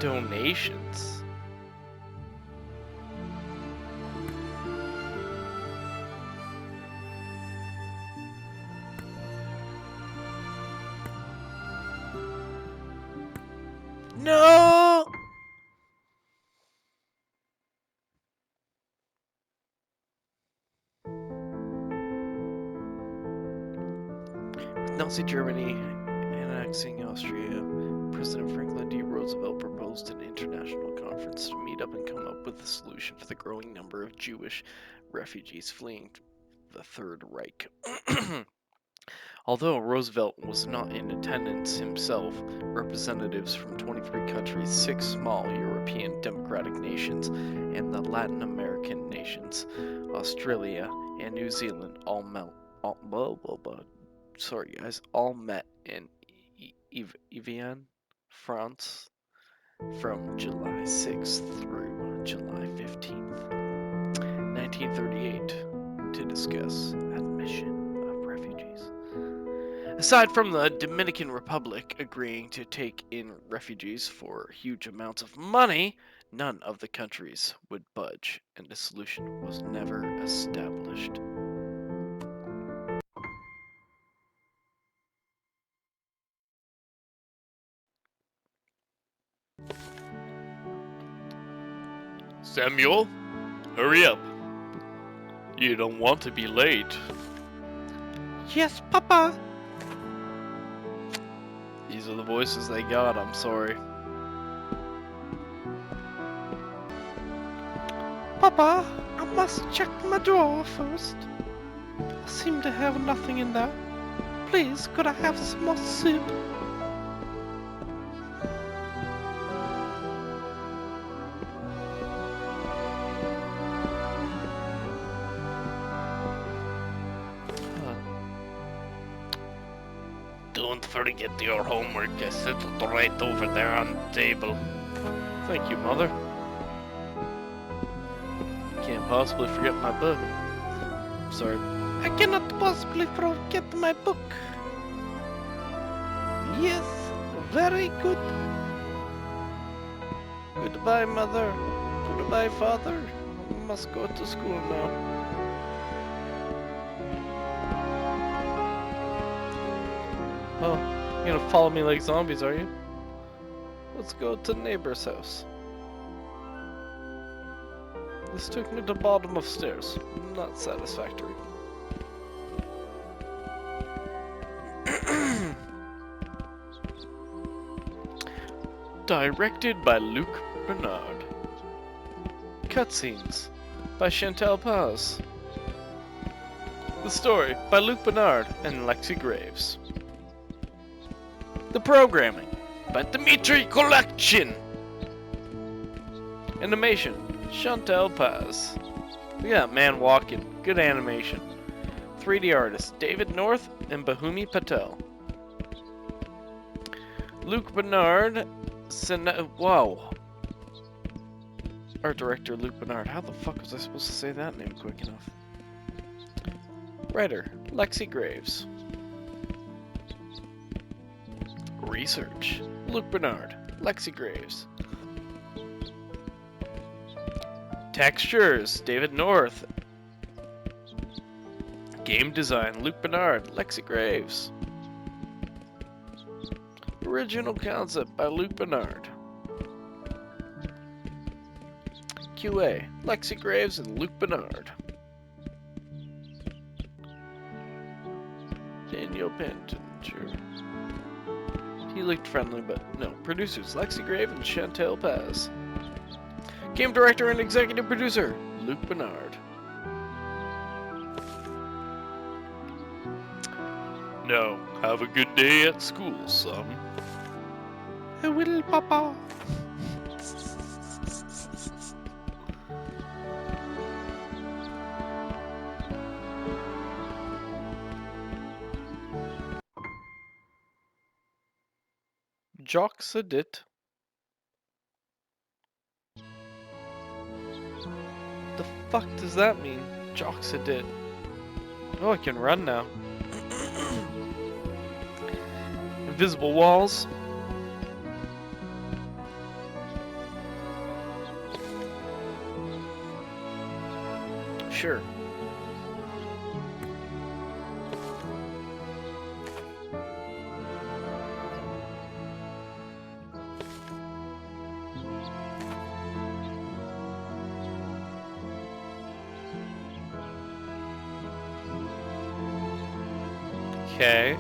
Donations. No! Nazi Germany annexing Austria, President Franklin D. Roosevelt proposed an international conference to meet up and come up with a solution for the growing number of Jewish refugees fleeing the Third Reich. Although Roosevelt was not in attendance himself, representatives from 23 countries, 6 small European democratic nations, and the Latin American nations, Australia and New Zealand, all met in Evian, France, from July 6th through July 15th, 1938, to discuss admission of refugees. Aside from the Dominican Republic agreeing to take in refugees for huge amounts of money, none of the countries would budge, and a solution was never established. Samuel, hurry up. You don't want to be late. Yes, Papa. These are the voices they got, I'm sorry. Papa, I must check my drawer first. I seem to have nothing in there. Please, could I have some more soup? Don't forget your homework. I settled right over there on the table. Thank you, Mother. Can't possibly forget my book. Sorry. I cannot possibly forget my book. Yes, very good. Goodbye, Mother. Goodbye, Father. I must go to school now. Oh, you're gonna follow me like zombies, are you? Let's go to neighbor's house. This took me to the bottom of stairs. Not satisfactory. Directed by Luc Bernard. Cutscenes by Chantal Paz. The story by Luc Bernard and Lexi Graves. The programming by Dmitry Kolakchin. Animation, Chantal Paz. We got man walking, good animation. 3D artists, David North and Bahumi Patel. Luc Bernard, wow. Art director Luc Bernard. How the fuck was I supposed to say that name quick enough? Writer, Lexi Graves. Research, Luc Bernard, Lexi Graves. Textures, David North. Game design, Luc Bernard, Lexi Graves. Original concept by Luc Bernard. QA, Lexi Graves and Luc Bernard. Daniel Penton, sure. He looked friendly, but no. Producers, Lexi Grave and Chantal Paz. Game director and executive producer, Luc Bernard. Now, have a good day at school, son. I will, Papa. Joxadit. The fuck does that mean? Joxadit. Oh, I can run now. Invisible walls. sure. Okay.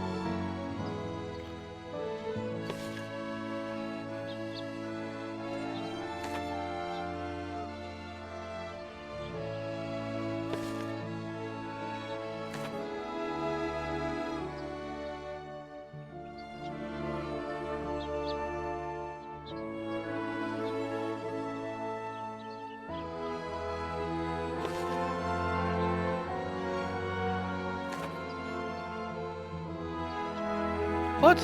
What?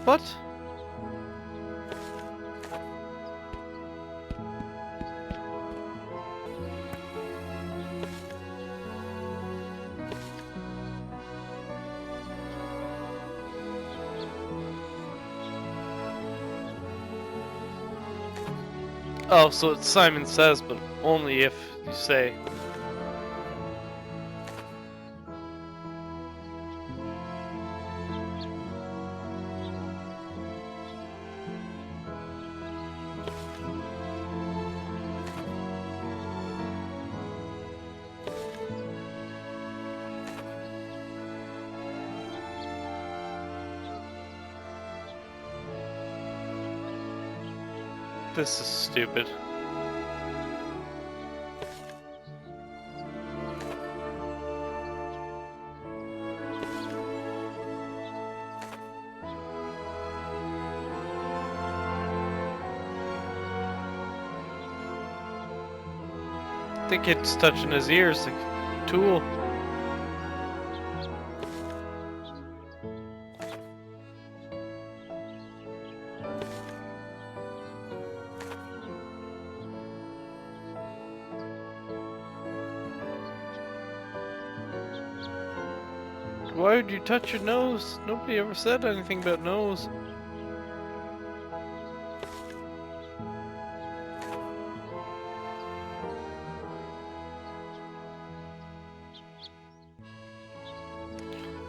What? Oh, so it's Simon Says, but only if you say. This is stupid. I think it's touching his ears, like a tool. Why would you touch your nose? Nobody ever said anything about nose.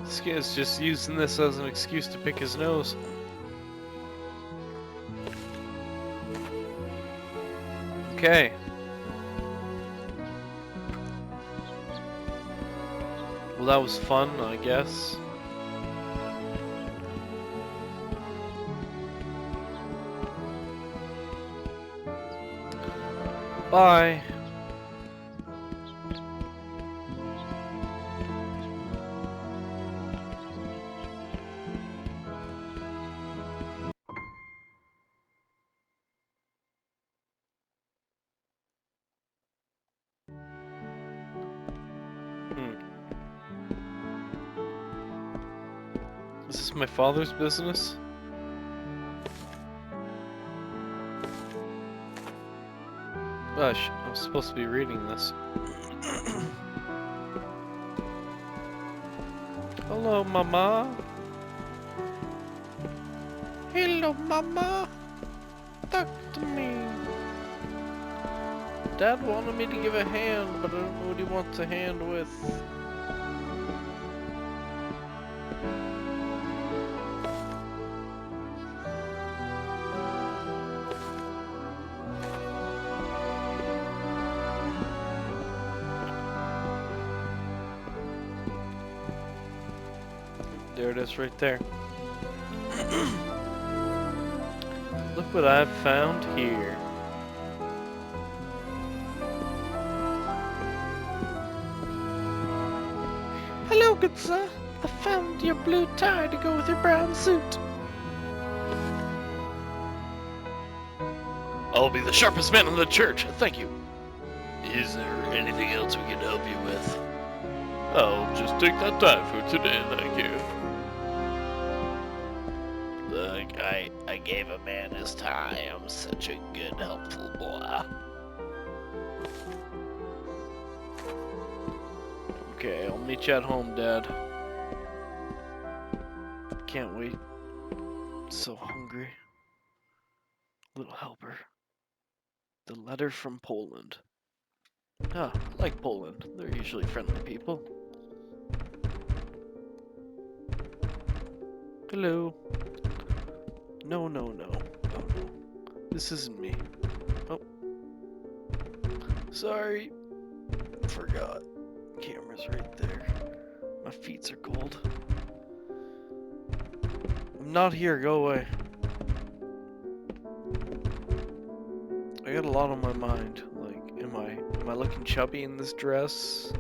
This guy's just using this as an excuse to pick his nose. Okay. Well, that was fun, I guess. Bye. Is this my father's business? Gosh, I'm supposed to be reading this. Hello, Mama. Hello, Mama. Talk to me. Dad wanted me to give a hand, but I don't know what he wants a hand with. There it is right there. Look what I've found here. Hello, good sir. I found your blue tie to go with your brown suit. I'll be the sharpest man in the church, thank you. Is there anything else we can help you with? I'll just take that tie for today, thank you. Look, I gave a man his time. Such a good, helpful boy. Okay, I'll meet you at home, Dad. Can't wait. So hungry. Little helper. The letter from Poland. Ah, I like Poland. They're usually friendly people. Hello. No, no, no. Oh, no. This isn't me. Oh. Sorry. Forgot. Camera's right there. My feet are cold. I'm not here. Go away. I got a lot on my mind. Like, am I looking chubby in this dress?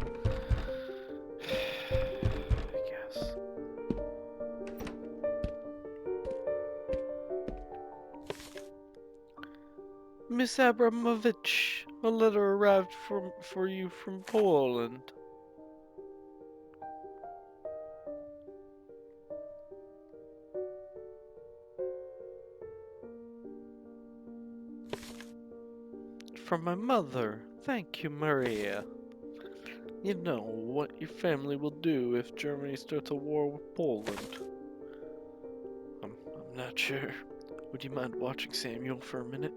I guess. Miss Abramovich, a letter arrived for you from Poland. From my mother. Thank you, Maria. You know what your family will do if Germany starts a war with Poland. I'm not sure. Would you mind watching Samuel for a minute?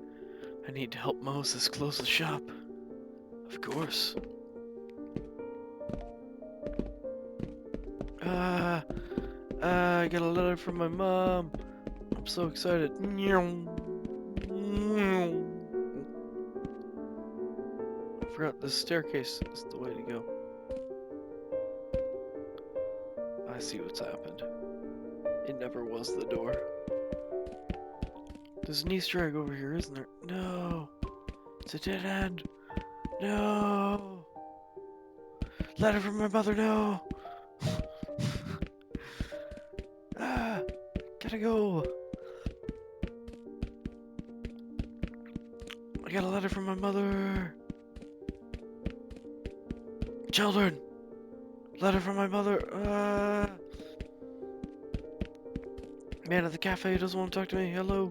I need to help Moses close the shop. Of course. I got a letter from my mom. I'm so excited. I forgot the staircase is the way to go. I see what's happened. It never was the door. There's an Easter egg over here, isn't there? No! It's a dead end! No! Letter from my mother, no! Gotta go! I got a letter from my mother! Children! Letter from my mother! Man at the cafe doesn't want to talk to me, hello?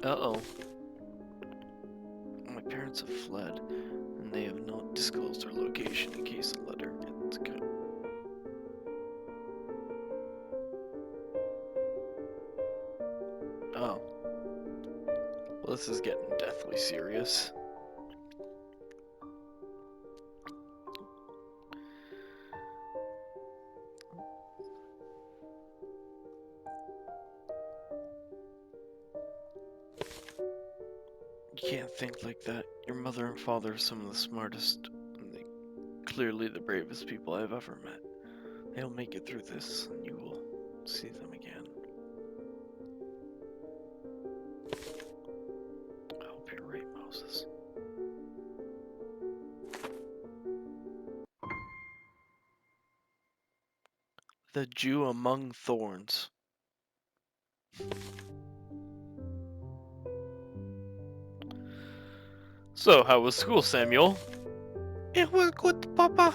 Uh-oh. My parents have fled, and they have not disclosed their location in case the letter gets cut. Oh. Well, this is getting deathly serious. You can't think like that. Your mother and father are some of the smartest, and clearly the bravest people I've ever met. They'll make it through this, and you will see them again. I hope you're right, Moses. The Jew among thorns. So, how was school, Samuel? It was good, Papa.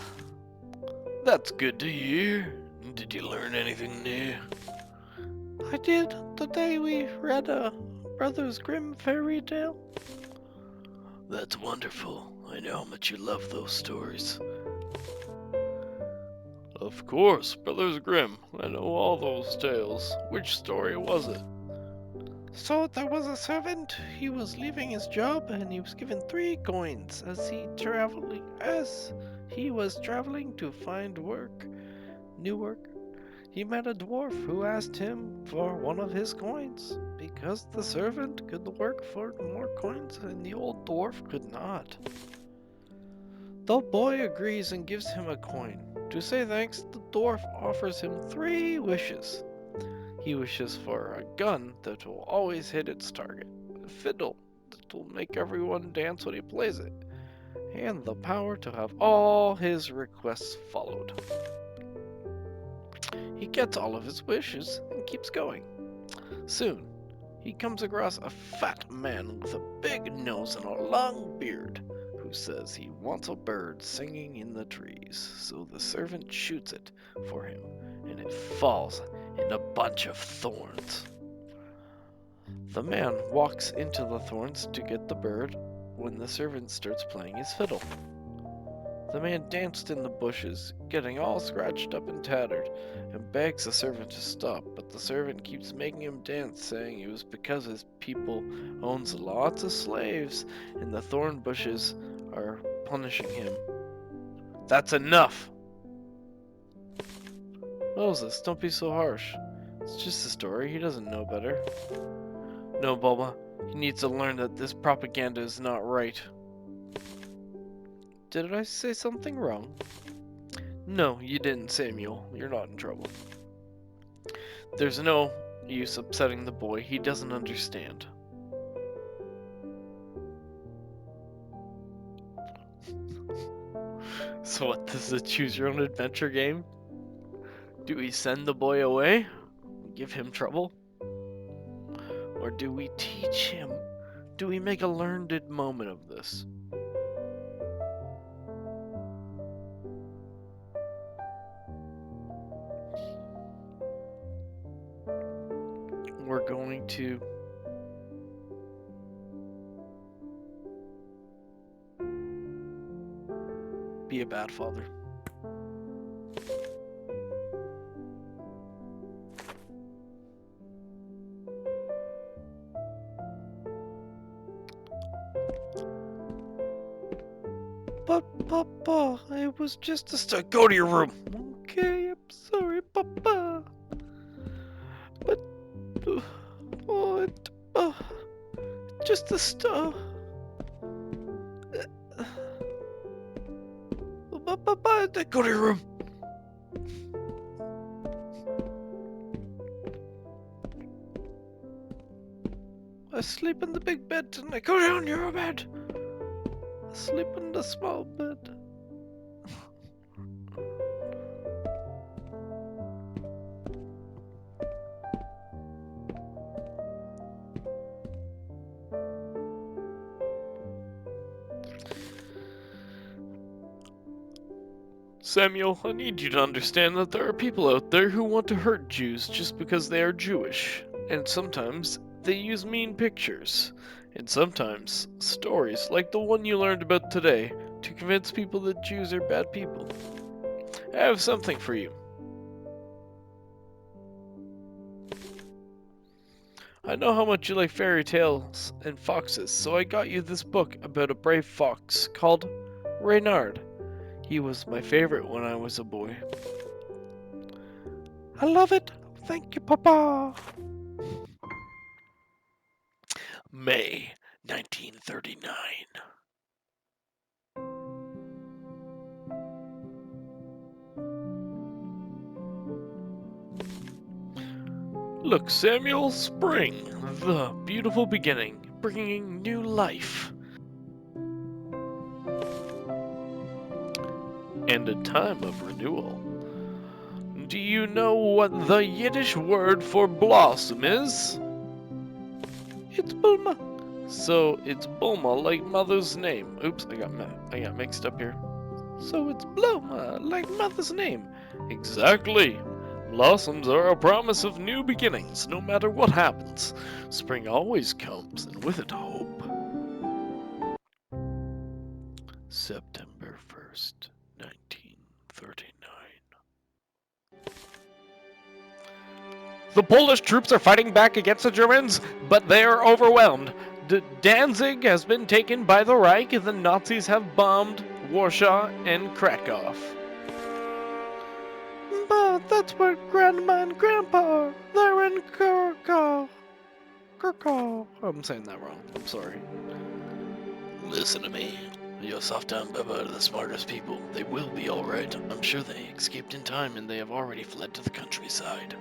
That's good to hear. Did you learn anything new? I did the day we read a Brothers Grimm fairy tale. That's wonderful. I know how much you love those stories. Of course, Brothers Grimm. I know all those tales. Which story was it? So there was a servant. He was leaving his job, and he was given 3 coins as he was traveling to find new work. He met a dwarf who asked him for one of his coins because the servant could work for more coins and the old dwarf could not. The boy agrees and gives him a coin. To say thanks, the dwarf offers him 3 wishes. He wishes for a gun that will always hit its target, a fiddle that will make everyone dance when he plays it, and the power to have all his requests followed. He gets all of his wishes and keeps going. Soon, he comes across a fat man with a big nose and a long beard, who says he wants a bird singing in the trees. So the servant shoots it for him, and it falls in a bunch of thorns. The man walks into the thorns to get the bird when the servant starts playing his fiddle. The man danced in the bushes, getting all scratched up and tattered, and begs the servant to stop, but the servant keeps making him dance, saying it was because his people owns lots of slaves, and the thorn bushes are punishing him. That's enough! Moses, don't be so harsh. It's just a story, he doesn't know better. No, Bulma, he needs to learn that this propaganda is not right. Did I say something wrong? No, you didn't, Samuel. You're not in trouble. There's no use upsetting the boy. He doesn't understand. So what, this is a choose-your-own-adventure game? Do we send the boy away? Give him trouble? Or do we teach him? Do we make a learned moment of this? We're going to be a bad father. But Papa, it was just a start. Go to your room. Okay, I'm sorry, Papa. But what? Just the stuff. Papa, go to your room. I sleep in the big bed tonight. Go down to your bed. I sleep in the small bed. Samuel, I need you to understand that there are people out there who want to hurt Jews just because they are Jewish, and sometimes they use mean pictures, and sometimes stories like the one you learned about today to convince people that Jews are bad people. I have something for you. I know how much you like fairy tales and foxes, so I got you this book about a brave fox called Reynard. He was my favorite when I was a boy. I love it. Thank you, Papa. May 1939. Look, Samuel, spring, the beautiful beginning, bringing new life. And a time of renewal. Do you know what the Yiddish word for blossom is? It's Bulma. So it's Bulma like mother's name. Oops, I got mixed up here. So it's Bulma like mother's name. Exactly. Blossoms are a promise of new beginnings, no matter what happens. Spring always comes, and with it hope. September 1st, 1939. The Polish troops are fighting back against the Germans, but they are overwhelmed. Danzig has been taken by the Reich, and the Nazis have bombed Warsaw and Krakow. But that's where Grandma and Grandpa are. They're in Krakow. I'm saying that wrong. I'm sorry. Listen to me. Yosef and Baba are the smartest people. They will be alright. I'm sure they escaped in time and they have already fled to the countryside.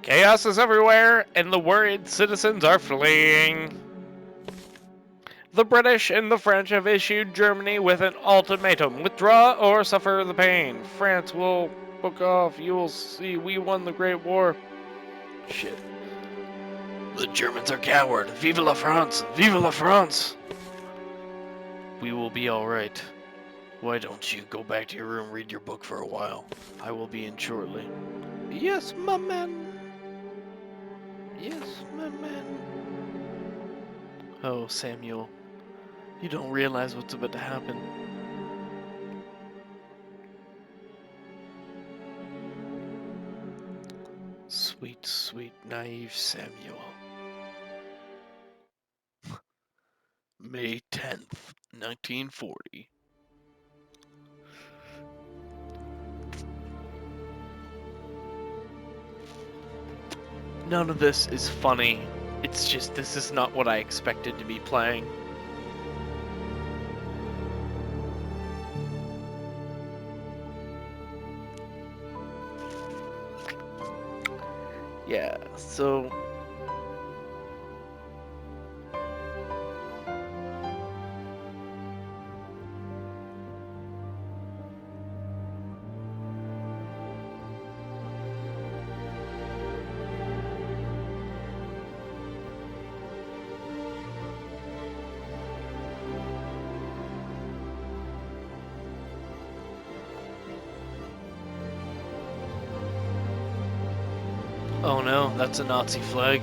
Chaos is everywhere, and the worried citizens are fleeing. The British and the French have issued Germany with an ultimatum. Withdraw or suffer the pain. France will book off. You will see we won the Great War. Shit. The Germans are coward. Vive la France! Vive la France! We will be alright. Why don't you go back to your room, read your book for a while? I will be in shortly. Yes, my man. Yes, my man. Oh, Samuel. You don't realize what's about to happen. Sweet, sweet, naive Samuel. May 10th, 1940. None of this is funny. It's just, this is not what I expected to be playing. Yeah, so... Oh no, that's a Nazi flag.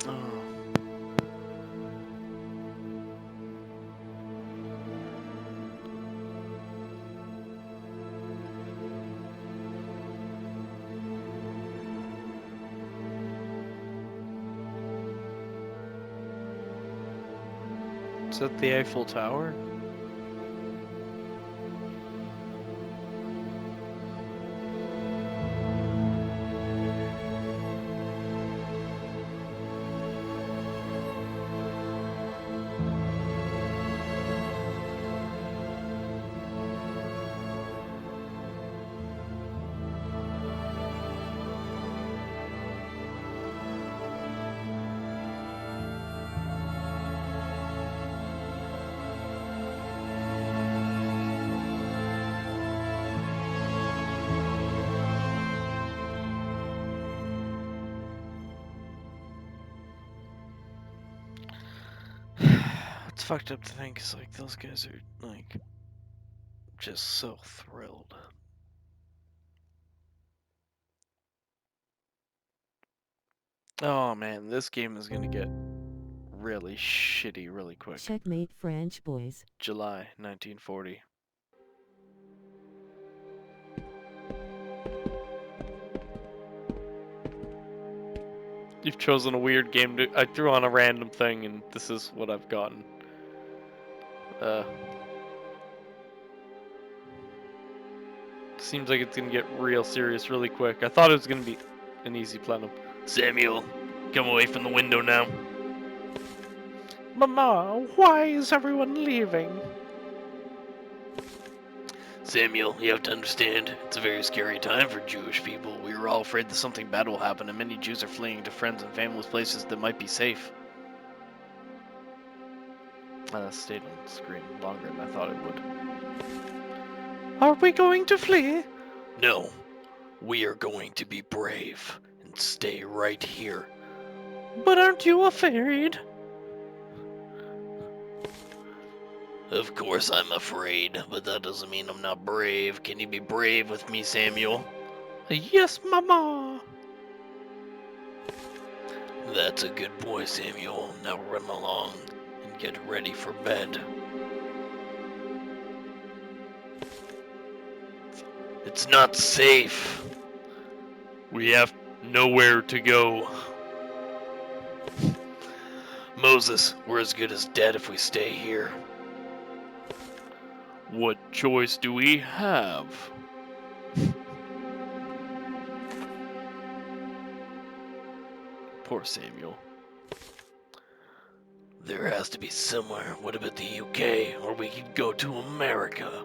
Oh. Is that the Eiffel Tower? It's fucked up to think, 'cause, like, those guys are, like, just so thrilled. Oh man, this game is gonna get really shitty really quick. Checkmate, French boys. July 1940. You've chosen a weird game to... I threw on a random thing and this is what I've gotten. Seems like it's gonna get real serious really quick. I thought it was gonna be an easy plenum. Samuel, come away from the window now. Mama, why is everyone leaving? Samuel, you have to understand, it's a very scary time for Jewish people. We are all afraid that something bad will happen, and many Jews are fleeing to friends and families, places that might be safe. That stayed on the screen longer than I thought it would. Are we going to flee? No, we are going to be brave and stay right here. But aren't you afraid? Of course I'm afraid, but that doesn't mean I'm not brave. Can you be brave with me, Samuel? Yes, Mama. That's a good boy, Samuel. Now run along and get ready for bed. It's not safe. We have nowhere to go. Moses, we're as good as dead if we stay here. What choice do we have? Poor Samuel. There has to be somewhere. What about the UK? Or we could go to America.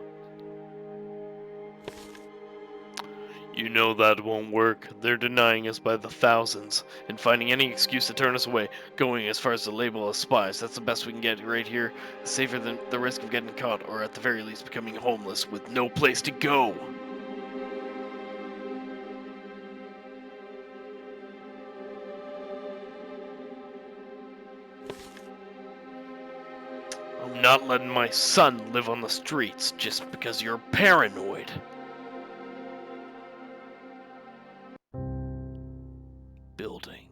You know that won't work. They're denying us by the thousands, and finding any excuse to turn us away, going as far as to label us spies. That's the best we can get right here. Safer than the risk of getting caught, or at the very least becoming homeless with no place to go. I'm not letting my son live on the streets just because you're paranoid. Building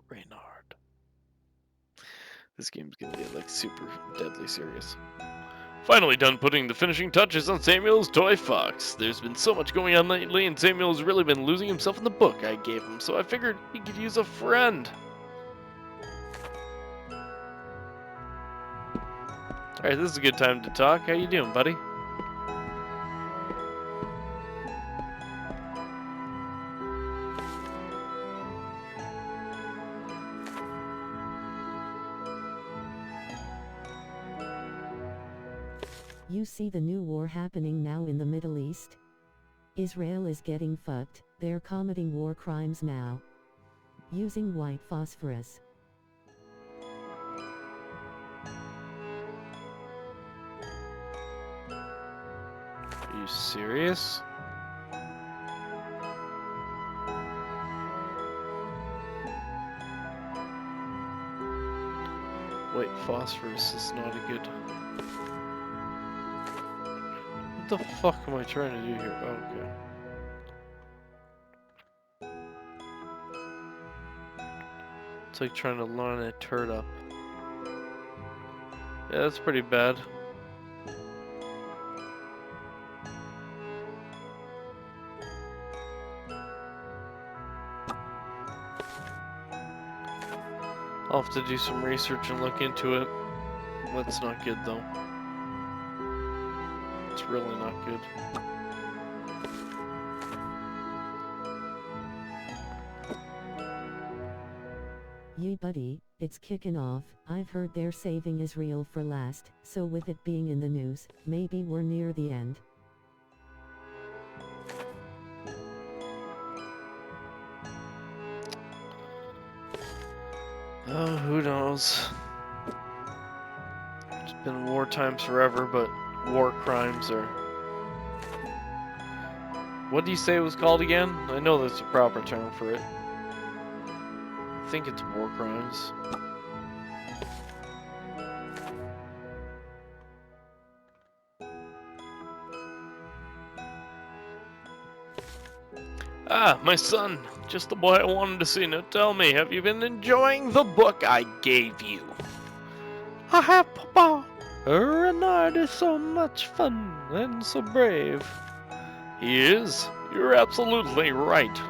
Reynard. This game's gonna get like super deadly serious. Finally done putting the finishing touches on Samuel's toy fox. There's been so much going on lately, and Samuel's really been losing himself in the book I gave him, so I figured he could use a friend. Alright, this is a good time to talk. How you doing, buddy? You see the new war happening now in the Middle East? Israel is getting fucked. They're committing war crimes now. Using white phosphorus. Are you serious? White phosphorus is not a good... What the fuck am I trying to do here? Oh, okay. It's like trying to line a turd up. Yeah, that's pretty bad. I'll have to do some research and look into it. That's not good though. It's really not good. Yee buddy, it's kicking off. I've heard they're saving Israel for last, so with it being in the news, maybe we're near the end. Oh, who knows? It's been war times forever, but war crimes are... What do you say it was called again? I know there's a proper term for it. I think it's war crimes. Ah, my son! Just the boy I wanted to see. Now tell me, have you been enjoying the book I gave you? I have, Papa. Renard is so much fun and so brave. He is. You're absolutely right.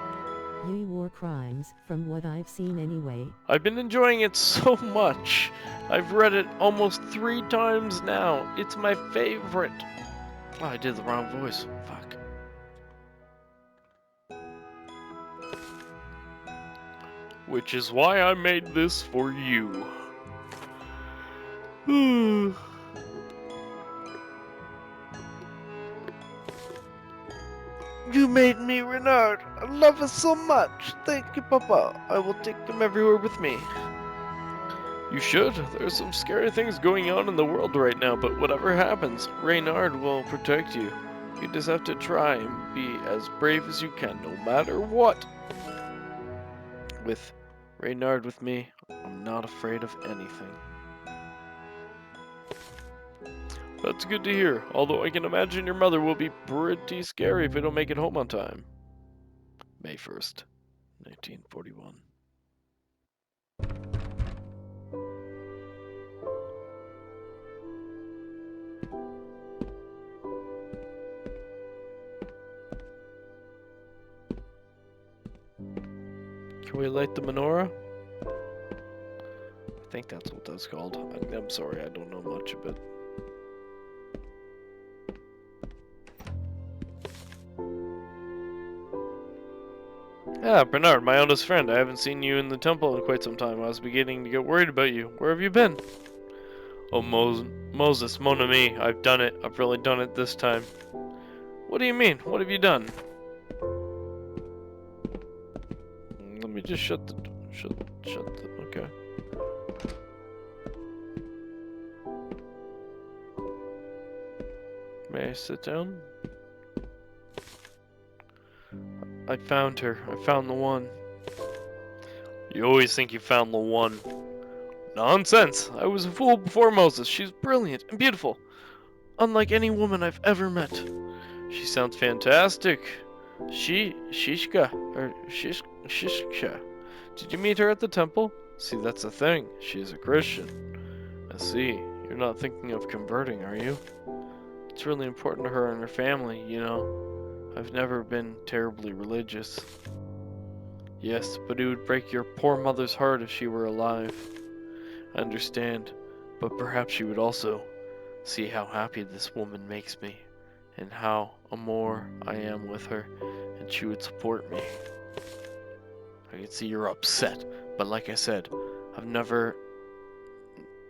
Yee war crimes, from what I've seen anyway. I've been enjoying it so much. I've read it almost 3 times now. It's my favorite. Oh, I did the wrong voice. Fuck. Which is why I made this for you. You made me Renard. I love it so much. Thank you, Papa. I will take him everywhere with me. You should. There's some scary things going on in the world right now, but whatever happens, Reynard will protect you. You just have to try and be as brave as you can, no matter what. With Reynard with me, I'm not afraid of anything. That's good to hear, although I can imagine your mother will be pretty scary if I don't make it home on time. May 1st, 1941. Can we light the menorah? I think that's what that's called. I'm sorry, I don't know much of it. Yeah, Bernard, my oldest friend. I haven't seen you in the temple in quite some time. I was beginning to get worried about you. Where have you been? Oh, Moses, mon ami, I've done it. I've really done it this time. What do you mean? What have you done? me just shut the okay. May I sit down? I found her. I found the one. You always think you found the one. Nonsense! I was a fool before Moses. She's brilliant and beautiful. Unlike any woman I've ever met. She sounds fantastic. Shishka. Did you meet her at the temple? See, that's the thing. She is a Christian. I see. You're not thinking of converting, are you? It's really important to her and her family, you know. I've never been terribly religious. Yes, but it would break your poor mother's heart if she were alive. I understand, but perhaps she would also see how happy this woman makes me, and how more I am with her, and she would support me. I can see you're upset, but like I said, I've never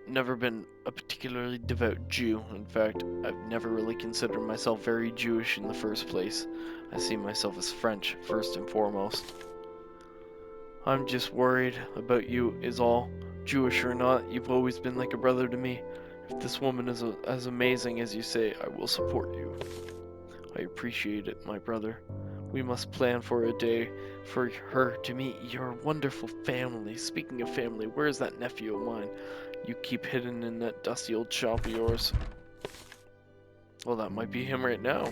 been a particularly devout Jew. In fact, I've never really considered myself very Jewish in the first place. I see myself as French, first and foremost. I'm just worried about you is all. Jewish or not, you've always been like a brother to me. If this woman is as amazing as you say, I will support you. I appreciate it, my brother. We must plan for a day for her to meet your wonderful family. Speaking of family, where is that nephew of mine you keep hidden in that dusty old shop of yours? Well, that might be him right now.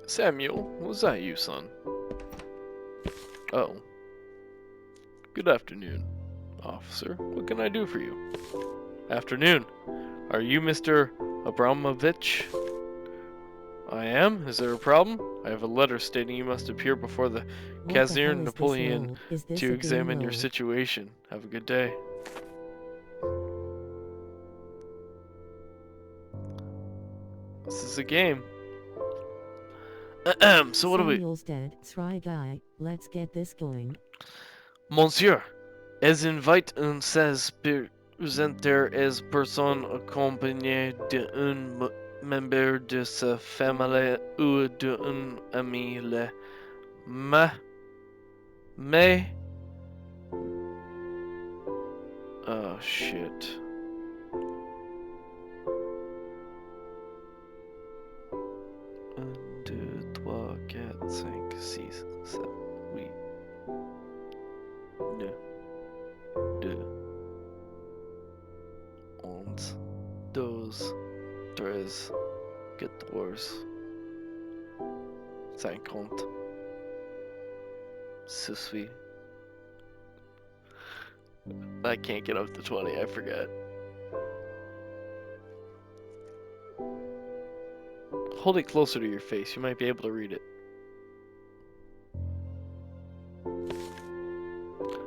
Samuel, was that you, son? Oh. Good afternoon, officer. What can I do for you? Afternoon. Are you Mr. Abramovich? I am? Is there a problem? I have a letter stating you must appear before the What the Kazir hell is this Napoleon roll? Is this to a game examine your roll? situation. Have a good day. This is a game. So what do we... Samuel's dead. Try guy. Let's get this going. Monsieur, as invite un says présenter as personne accompagnée d'un membre de sa famille ou d'un ami le mais oh shit. 1, 2, 3, 4, 5, 6, 7, 8, 9, 2, 11, 12, 13, 14, 50. Sissy. I can't get up to 20, I forget. Hold it closer to your face, you might be able to read it.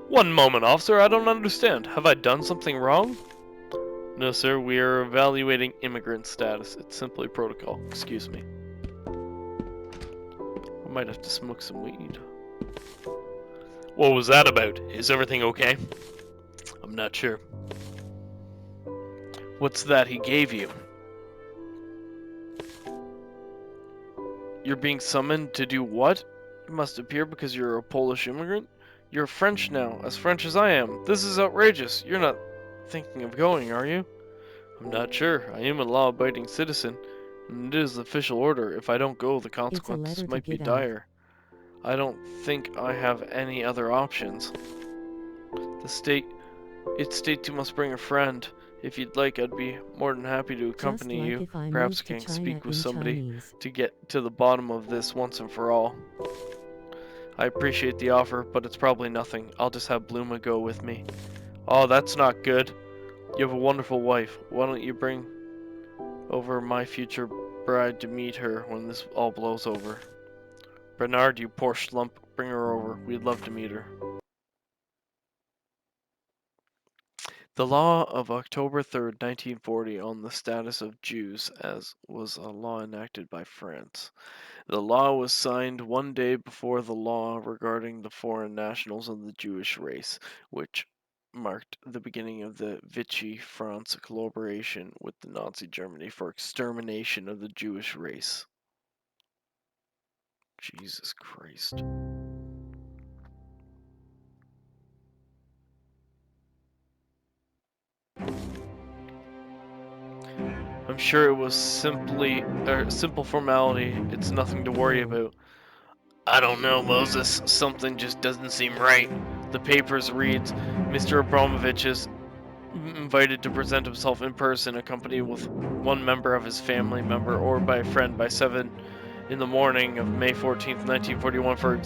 One moment, officer, I don't understand. Have I done something wrong? No, sir, we are evaluating immigrant status. It's simply protocol. Excuse me. I might have to smoke some weed. What was that about? Is everything okay? I'm not sure. What's that he gave you? You're being summoned to do what? You must appear because you're a Polish immigrant? You're French now, as French as I am. This is outrageous. You're not thinking of going, are you? I'm not sure. I am a law-abiding citizen, and it is official order. If I don't go, the consequences letter to might be get out. dire. I don't think I have any other options. It states you must bring a friend. If you'd like, I'd be more than happy to Just accompany like you. if I Perhaps moved I to can China speak with in somebody Chinese. to get to the bottom of this once and for all. I appreciate the offer, but it's probably nothing. I'll just have Bluma go with me. Oh, that's not good. You have a wonderful wife. Why don't you bring over my future bride to meet her when this all blows over? Bernard, you poor schlump, bring her over. We'd love to meet her. The law of October 3rd, 1940 on the status of Jews as was a law enacted by France. The law was signed one day before the law regarding the foreign nationals of the Jewish race, which marked the beginning of the Vichy France collaboration with the Nazi Germany for extermination of the Jewish race. Jesus Christ. I'm sure it was simple formality. It's nothing to worry about. I don't know, Moses. Something just doesn't seem right. The papers reads Mr. Abramovich is invited to present himself in person, accompanied with one member of his family member or by a friend by 7 in the morning of May 14th, 1941 for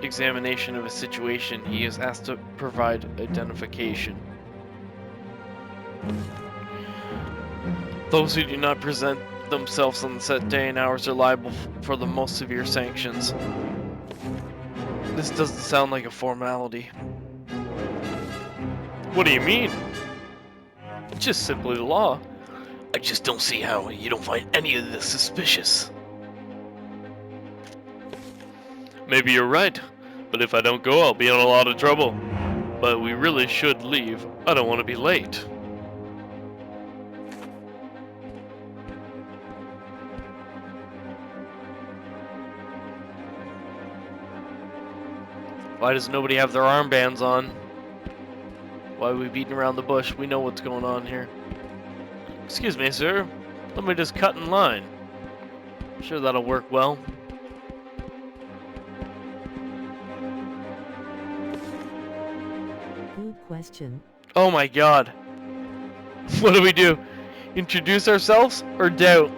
examination of his situation. He is asked to provide identification. Those who do not present themselves on the set day and hours are liable for the most severe sanctions. This doesn't sound like a formality. What do you mean? It's just simply the law. I just don't see how you don't find any of this suspicious. Maybe you're right, but if I don't go, I'll be in a lot of trouble. But we really should leave. I don't want to be late. Why does nobody have their armbands on? Why are we beating around the bush? We know what's going on here. Excuse me, sir. Let me just cut in line. I'm sure that'll work well. Good question. Oh my god. What do we do? Introduce ourselves or doubt?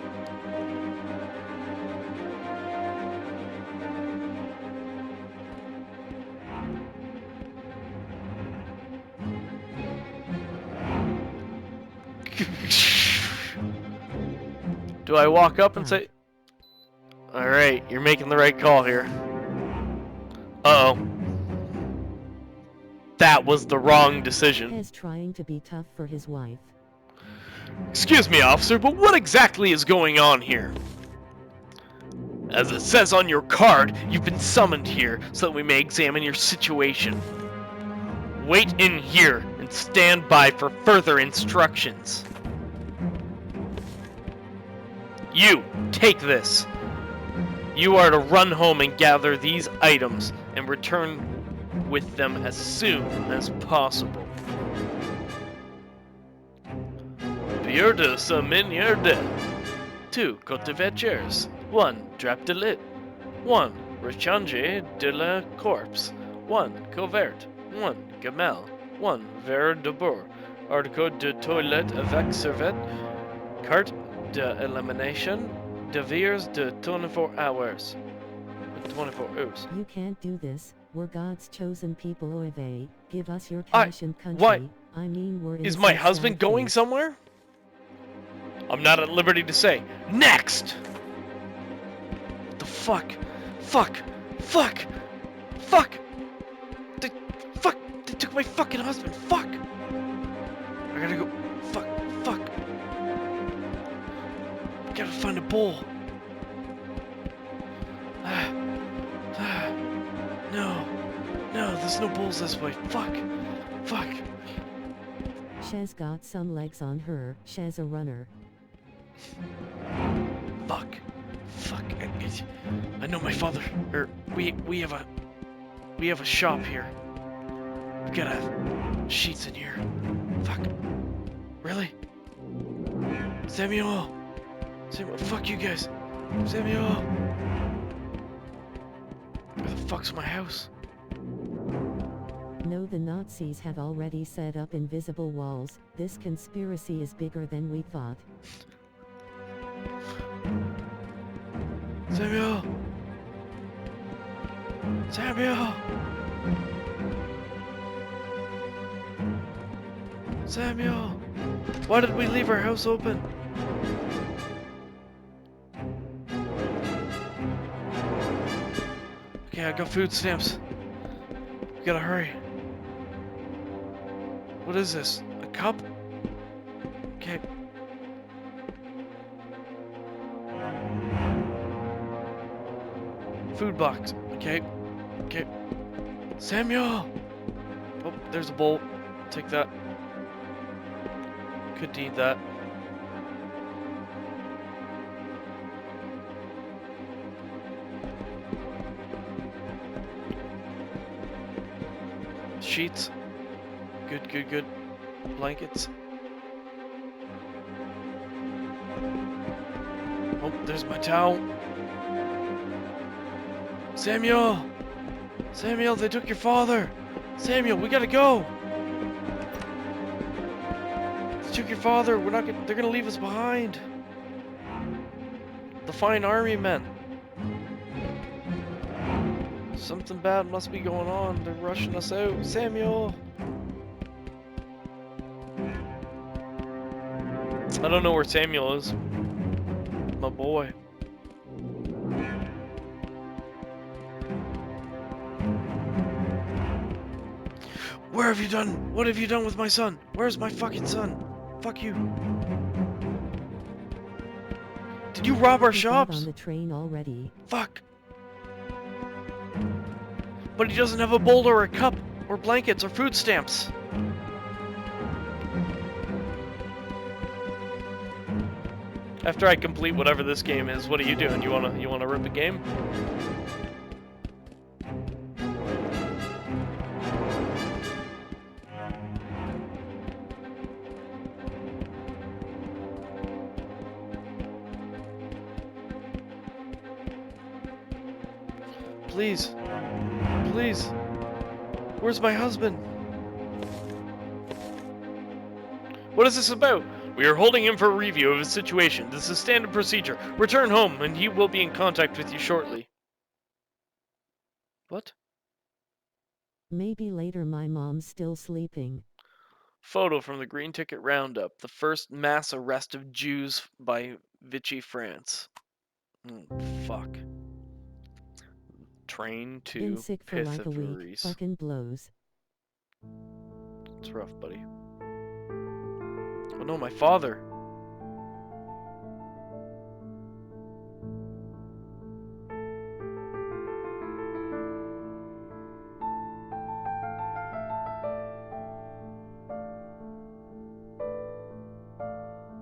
Do I walk up and say, alright, you're making the right call here. Uh-oh. That was the wrong decision. Hez trying to be tough for his wife. Excuse me, officer, but what exactly is going on here? As it says on your card, you've been summoned here so that we may examine your situation. Wait in here and stand by for further instructions. You, take this. You are to run home and gather these items and return with them as soon as possible. Bierde Saminierde. 2 cultivateurs. 1 drap de lit. 1 rechange de la corpse. 1 covert. 1 gamelle. 1 verre de bourre. Article de toilette avec serviette. Carte d'elimination. De virs de 24 hours. 24 hours. You can't do this. We're God's chosen people. Oive. Give us your cash and country. What? I mean, we're in Is my such husband sad going case. somewhere? I'm not at liberty to say. Next! What the fuck? Fuck! Fuck! Fuck! Fuck! They took my fucking husband! Fuck! I gotta go. Fuck! Fuck! Gotta find a bowl. No. No, there's no bowls this way. Fuck! Fuck! Shez got some legs on her. Shez a runner. Fuck. Fuck. I know my father. We have a shop here. We gotta have sheets in here. Fuck. Really? Samuel! Samuel, fuck you guys. Samuel! Where the fuck's my house? No, the Nazis have already set up invisible walls. This conspiracy is bigger than we thought. Samuel! Samuel! Samuel! Why did we leave our house open? Okay, I got food stamps. We gotta hurry. What is this? A cup? Okay. Food box. Okay. Okay. Samuel! Oh, there's a bowl. Take that. Could need that. sheets. Good, good, good. Blankets. Oh, there's my towel. Samuel! Samuel, they took your father! Samuel, we gotta go! They took your father. They're gonna leave us behind. The fine army men. Something bad must be going on. They're rushing us out. Samuel! I don't know where Samuel is. My boy. What have you done with my son? Where's my fucking son? Fuck you. Did you rob our He got shops? on the train already. Fuck. But he doesn't have a bowl or a cup or blankets or food stamps. After I complete whatever this game is, what are you doing? You wanna rip a game? Please. Please. Where's my husband? What is this about? We are holding him for a review of his situation. This is standard procedure. Return home, and he will be in contact with you shortly. What? Maybe later my mom's still sleeping. Photo from the Green Ticket Roundup. The first mass arrest of Jews by Vichy, France. Fuck. Train Been to sick for like a week. Pithiviers. Fucking blows. It's rough, buddy. Oh no, my father.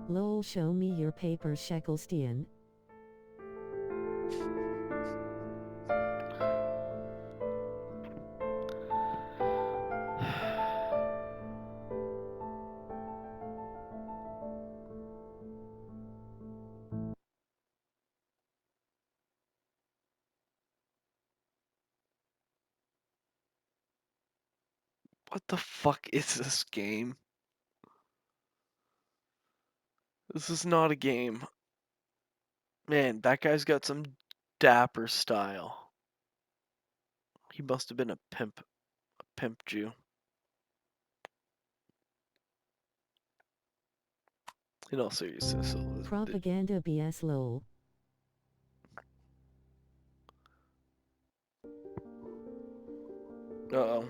Lol, show me your papers, Shacklestian. What the fuck is this game? This is not a game. Man, that guy's got some dapper style. He must have been a pimp Jew. In all seriousness, Propaganda BS lol. uh-oh.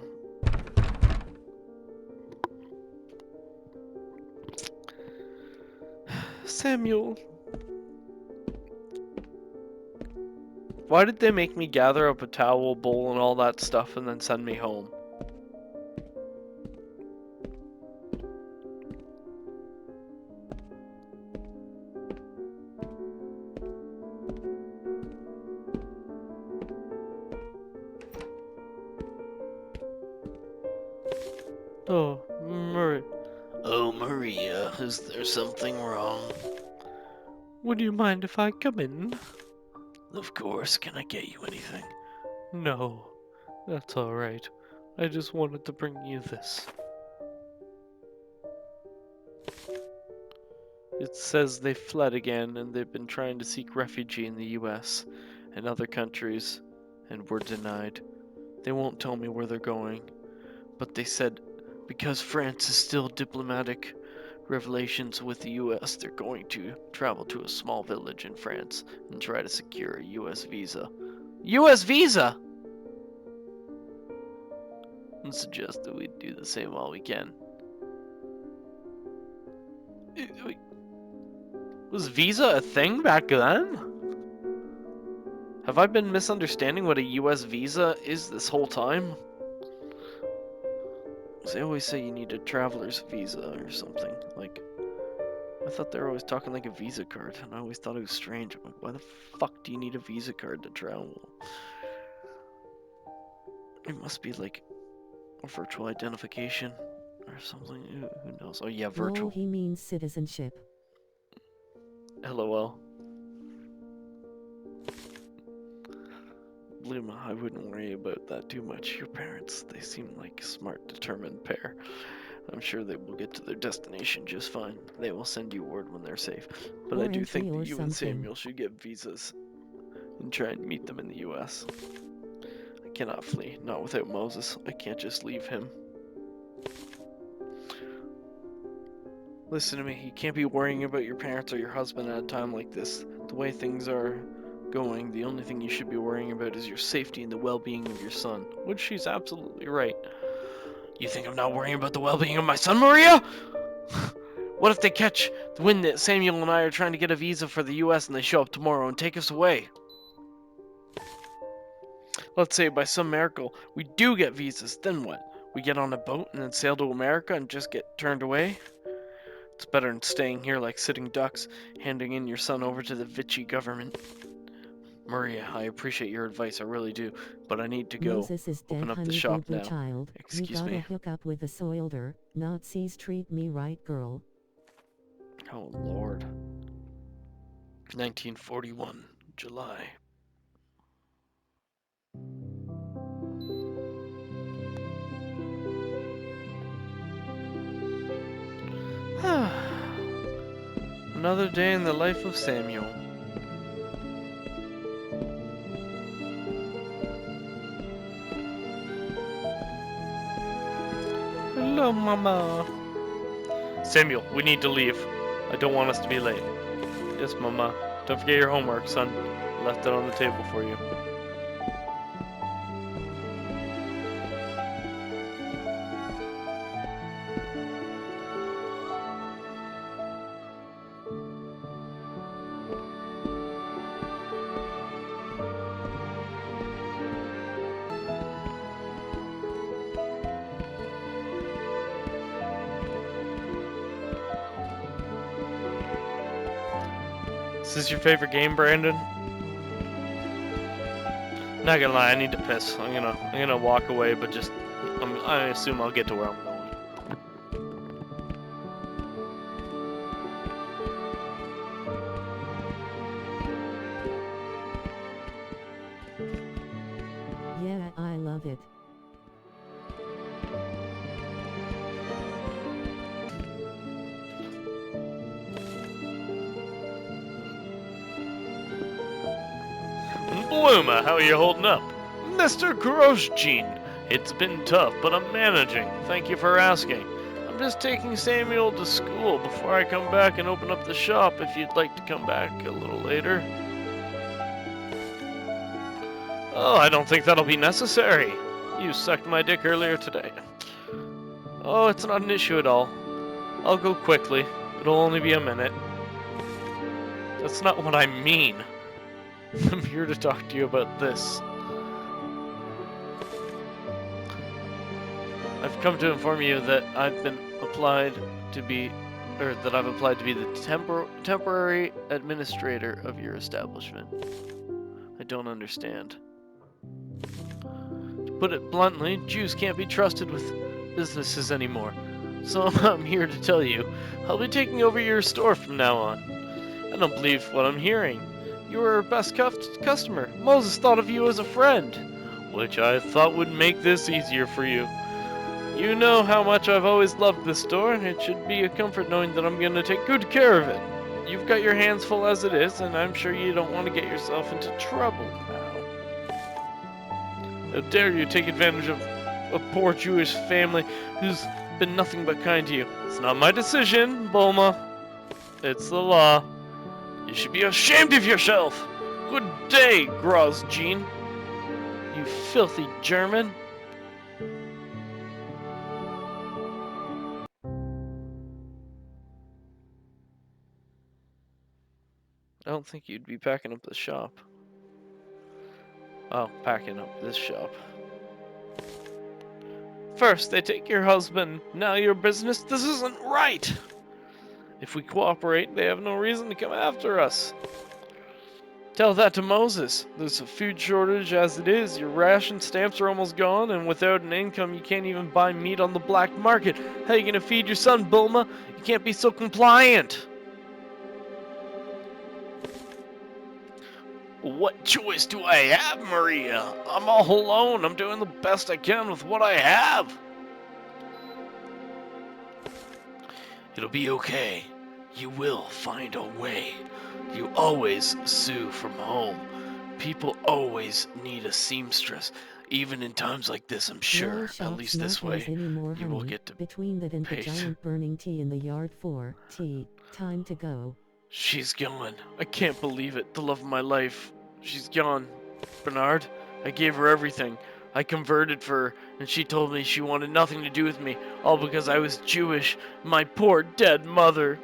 Samuel. Why did they make me gather up a towel, bowl, and all that stuff and then send me home? Oh, Maria. Oh, Maria, is there something wrong? Would you mind if I come in? Of course. Can I get you anything? No, that's alright. I just wanted to bring you this. It says they fled again and they've been trying to seek refuge in the US and other countries and were denied. They won't tell me where they're going, but they said because France is still diplomatic relations with the US, they're going to travel to a small village in France and try to secure a US visa. US visa! And suggest that we do the same while we can. Was visa a thing back then? Have I been misunderstanding what a US visa is this whole time? They always say you need a traveler's visa or something. Like, I thought they were always talking like a Visa card, and I always thought it was strange. I'm like, why the fuck do you need a Visa card to travel? It must be like, Virtual identification or something. Who knows? Oh yeah, No, virtual. he means citizenship. LOL. Bluma, I wouldn't worry about that too much. Your parents, they seem like a smart, determined pair. I'm sure they will get to their destination just fine. They will send you word when they're safe. But I Or do entry think or that you and something. Samuel should get visas and try and meet them in the US. I cannot flee, not without Moses. I can't just leave him. Listen to me, you can't be worrying about your parents or your husband at a time like this. The way things are going, the only thing you should be worrying about is your safety and the well-being of your son. Which she's absolutely right. You think I'm not worrying about the well-being of my son, Maria? What if they catch the wind that Samuel and I are trying to get a visa for the US and they show up tomorrow and take us away? Let's say by some miracle we do get visas, then what? We get on a boat and then sail to America and just get turned away? It's better than staying here like sitting ducks, handing in your son over to the Vichy government. Maria, I appreciate your advice, I really do, but I need to go. Moses is dead, Open up the honey shop boo boo now. child. Excuse You gotta me. hook up with a soilder. Nazis treat me right, girl. Oh, Lord. 1941, July. Another day in the life of Samuel. Hello, Mama. Samuel, we need to leave. I don't want us to be late. Yes, Mama. Don't forget your homework, son. I left it on the table for you. Is this your favorite game, Brandon? Not gonna lie, I need to piss. I'm gonna walk away, but just I assume I'll get to where I'm going. Yeah, I love it. Bluma, how are you holding up? Mr. Grosjean, it's been tough, but I'm managing. Thank you for asking. I'm just taking Samuel to school before I come back and open up the shop if you'd like to come back a little later. Oh, I don't think that'll be necessary. You sucked my dick earlier today. Oh, it's not an issue at all. I'll go quickly. It'll only be a minute. That's not what I mean. I'm here to talk to you about this. I've come to inform you that I've applied to be the temporary administrator of your establishment. I don't understand. To put it bluntly, Jews can't be trusted with businesses anymore. So I'm here to tell you, I'll be taking over your store from now on. I don't believe what I'm hearing. You were our best customer. Moses thought of you as a friend, which I thought would make this easier for you. You know how much I've always loved this store, and it should be a comfort knowing that I'm going to take good care of it. You've got your hands full as it is, and I'm sure you don't want to get yourself into trouble now. How dare you take advantage of a poor Jewish family who's been nothing but kind to you. It's not my decision, Bulma. It's the law. You should be ashamed of yourself! Good day, Grosjean! You filthy German! I don't think you'd be packing up the shop. Oh, packing up this shop. First, they take your husband, now your business. This isn't right! If we cooperate, they have no reason to come after us. Tell that to Moses. There's a food shortage as it is. Your ration stamps are almost gone, and without an income, you can't even buy meat on the black market. How are you gonna feed your son, Bulma? You can't be so compliant. What choice do I have, Maria? I'm all alone. I'm doing the best I can with what I have. It'll be okay. You will find a way. You always sue from home. People always need a seamstress. Even in times like this, I'm sure. At Shops least not this has way, any more you will honey. get to Between that and the pay. giant burning tea in the yard for tea, time to go. She's gone. I can't believe it. The love of my life. She's gone. Bernard, I gave her everything. I converted for her, and she told me she wanted nothing to do with me, all because I was Jewish. My poor dead mother.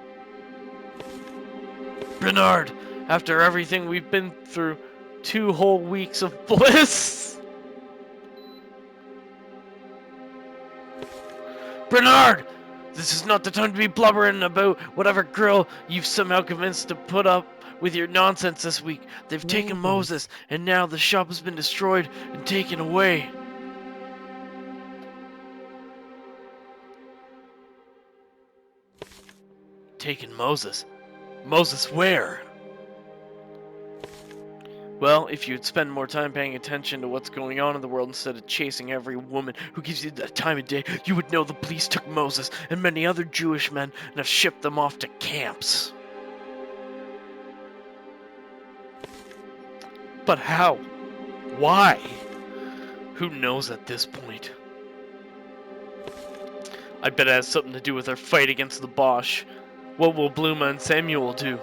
Bernard, after everything we've been through, 2 whole weeks of bliss. Bernard! This is not the time to be blubbering about whatever girl you've somehow convinced to put up with your nonsense this week. They've taken Moses, and now the shop has been destroyed and taken away. Taken Moses? Moses where? Well, if you'd spend more time paying attention to what's going on in the world instead of chasing every woman who gives you that time of day, you would know the police took Moses and many other Jewish men and have shipped them off to camps. But how? Why? Who knows at this point? I bet it has something to do with our fight against the Bosch. What will Bluma and Samuel do?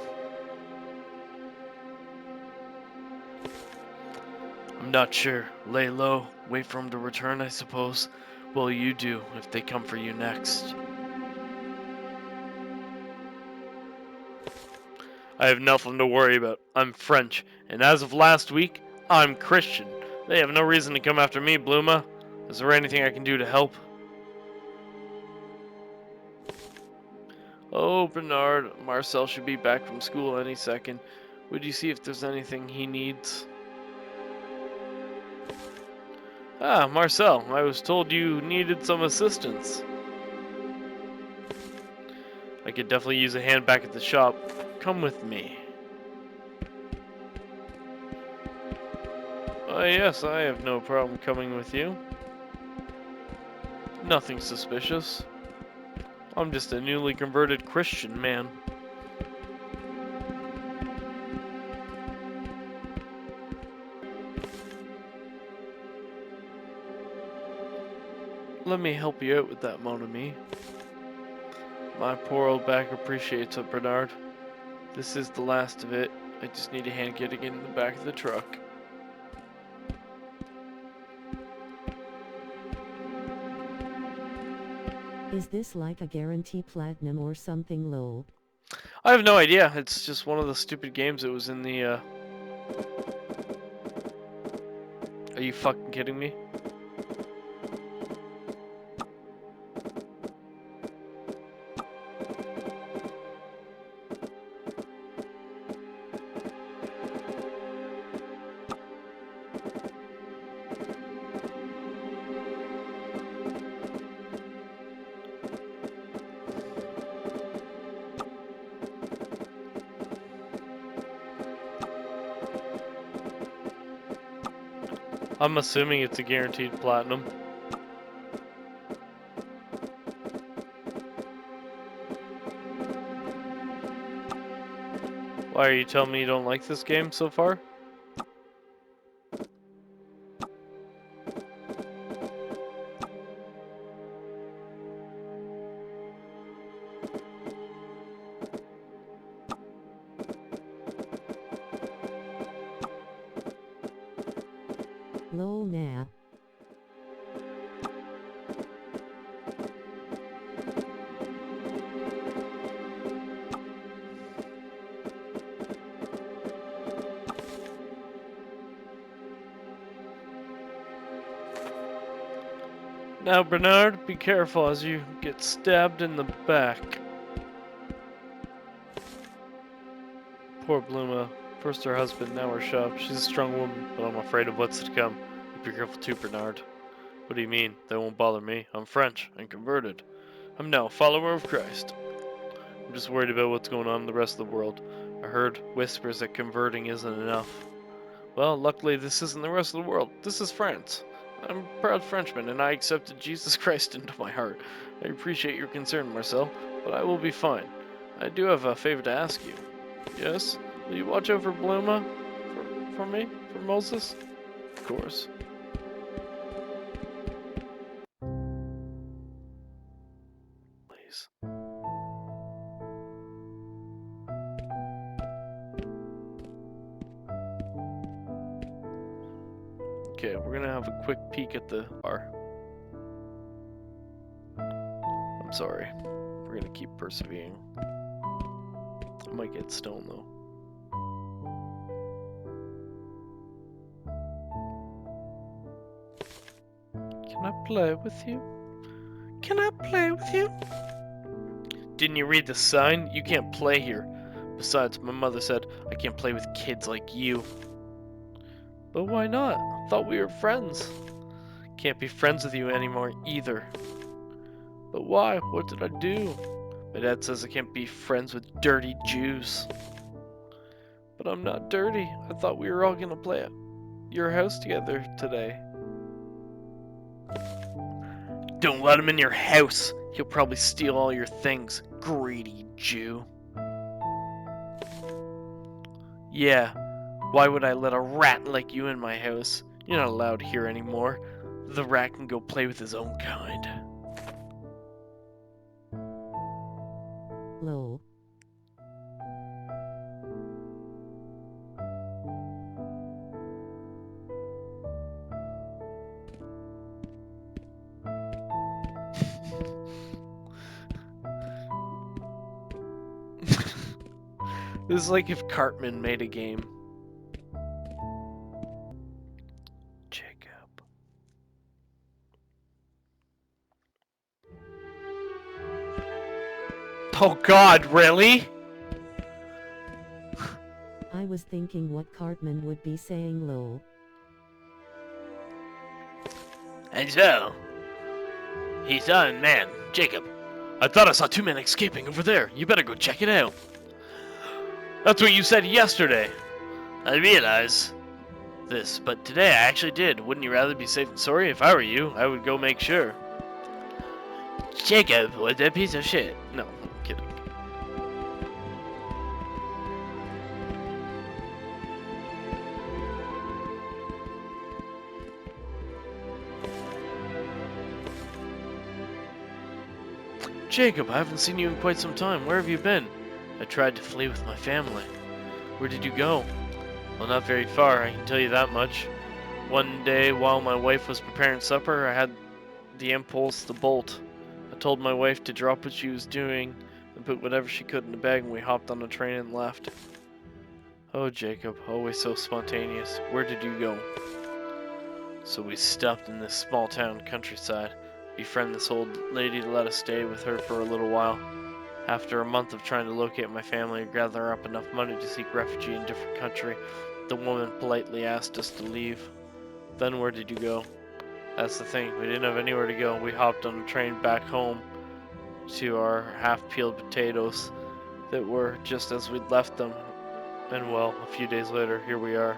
I'm not sure. Lay low. Wait for him to return, I suppose. What will you do if they come for you next? I have nothing to worry about. I'm French, and as of last week, I'm Christian. They have no reason to come after me, Bluma. Is there anything I can do to help? Oh, Bernard, Marcel should be back from school any second. Would you see if there's anything he needs? Ah, Marcel, I was told you needed some assistance. I could definitely use a hand back at the shop. Come with me. Yes, I have no problem coming with you. Nothing suspicious. I'm just a newly converted Christian man. Let me help you out with that, mon ami. My poor old back appreciates it, Bernard. This is the last of it. I just need a hand getting in the back of the truck. Is this like a guarantee platinum or something, lol? I have no idea. It's just one of the stupid games that was in the, Are you fucking kidding me? I'm assuming it's a guaranteed platinum. Why are you telling me you don't like this game so far? Lol, nah. Now, Bernard, be careful as you get stabbed in the back. Poor Bluma. First her husband, now her shop. She's a strong woman, but I'm afraid of what's to come. Be careful too, Bernard. What do you mean? That won't bother me. I'm French and converted. I'm now a follower of Christ. I'm just worried about what's going on in the rest of the world. I heard whispers that converting isn't enough. Well, luckily this isn't the rest of the world. This is France. I'm a proud Frenchman, and I accepted Jesus Christ into my heart. I appreciate your concern, Marcel, but I will be fine. I do have a favor to ask you. Yes? Will you watch over Bluma? For me? For Moses? Of course. Please. Okay, we're gonna have a quick peek at the bar. I'm sorry. We're gonna keep persevering. I might get stoned though. Can I play with you? Can I play with you? Didn't you read the sign? You can't play here. Besides, my mother said I can't play with kids like you. But why not? I thought we were friends. Can't be friends with you anymore either. But why? What did I do? My dad says I can't be friends with dirty Jews. But I'm not dirty. I thought we were all gonna play at your house together today. Don't let him in your house. He'll probably steal all your things, greedy Jew. Yeah, why would I let a rat like you in my house? You're not allowed here anymore. The rat can go play with his own kind. Lol. This is like if Cartman made a game. Jacob. Oh God, really? I was thinking what Cartman would be saying, lol. And so, he saw a man, Jacob. I thought I saw two men escaping over there. You better go check it out. That's what you said yesterday. I realize this, but today I actually did. Wouldn't you rather be safe than sorry? If I were you, I would go make sure. Jacob was a piece of shit. No, I'm kidding. Jacob, I haven't seen you in quite some time. Where have you been? I tried to flee with my family. Where did you go? Well, not very far, I can tell you that much. One day, while my wife was preparing supper, I had the impulse to bolt. I told my wife to drop what she was doing and put whatever she could in the bag, and we hopped on a train and left. Oh, Jacob, always so spontaneous. Where did you go? So we stopped in this small town countryside. Befriend this old lady to let us stay with her for a little while. After a month of trying to locate my family and gather up enough money to seek refuge in a different country, the woman politely asked us to leave. Then where did you go? That's the thing, we didn't have anywhere to go. We hopped on a train back home to our half-peeled potatoes that were just as we'd left them. And well, a few days later, here we are.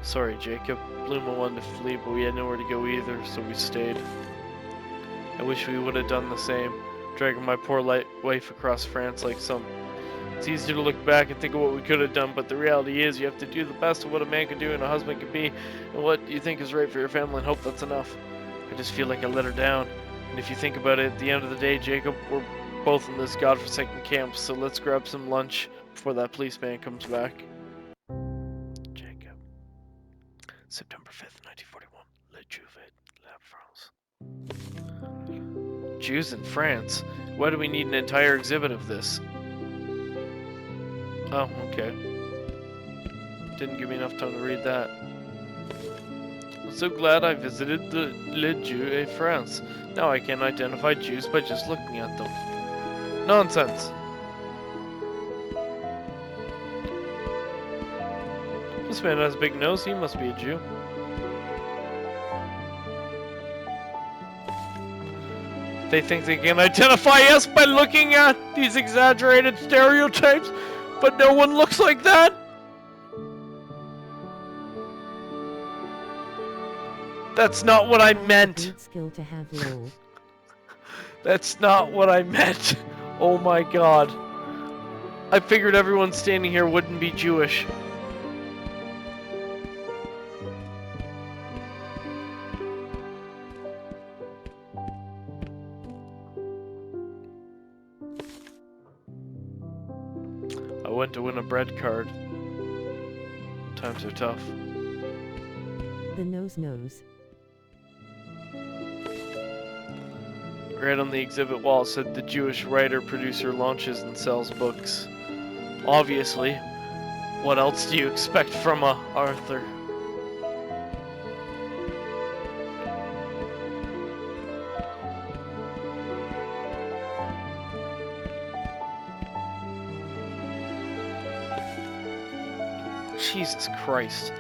Sorry, Jacob. Bluma wanted to flee, but we had nowhere to go either, so we stayed. I wish we would have done the same, dragging my poor wife across France like some. It's easy to look back and think of what we could have done, but the reality is you have to do the best of what a man can do and a husband can be, and what you think is right for your family, and hope that's enough. I just feel like I let her down. And if you think about it, at the end of the day, Jacob, we're both in this godforsaken camp, so let's grab some lunch before that policeman comes back. Jacob. September 5th, 1941. Le Juvet, La France. Jews in France? Why do we need an entire exhibit of this? Oh, okay. Didn't give me enough time to read that. I'm so glad I visited the Le Jew et France. Now I can identify Jews by just looking at them. Nonsense! This man has a big nose, he must be a Jew. They think they can identify us by looking at these exaggerated stereotypes, but no one looks like that. That's not what I meant. Good skill to have, lol. That's not what I meant. Oh my god. I figured everyone standing here wouldn't be Jewish. I went to win a bread card. Times are tough. The nose knows. Right on the exhibit wall said the Jewish writer, producer launches and sells books. Obviously. What else do you expect from a Arthur? Jesus Christ.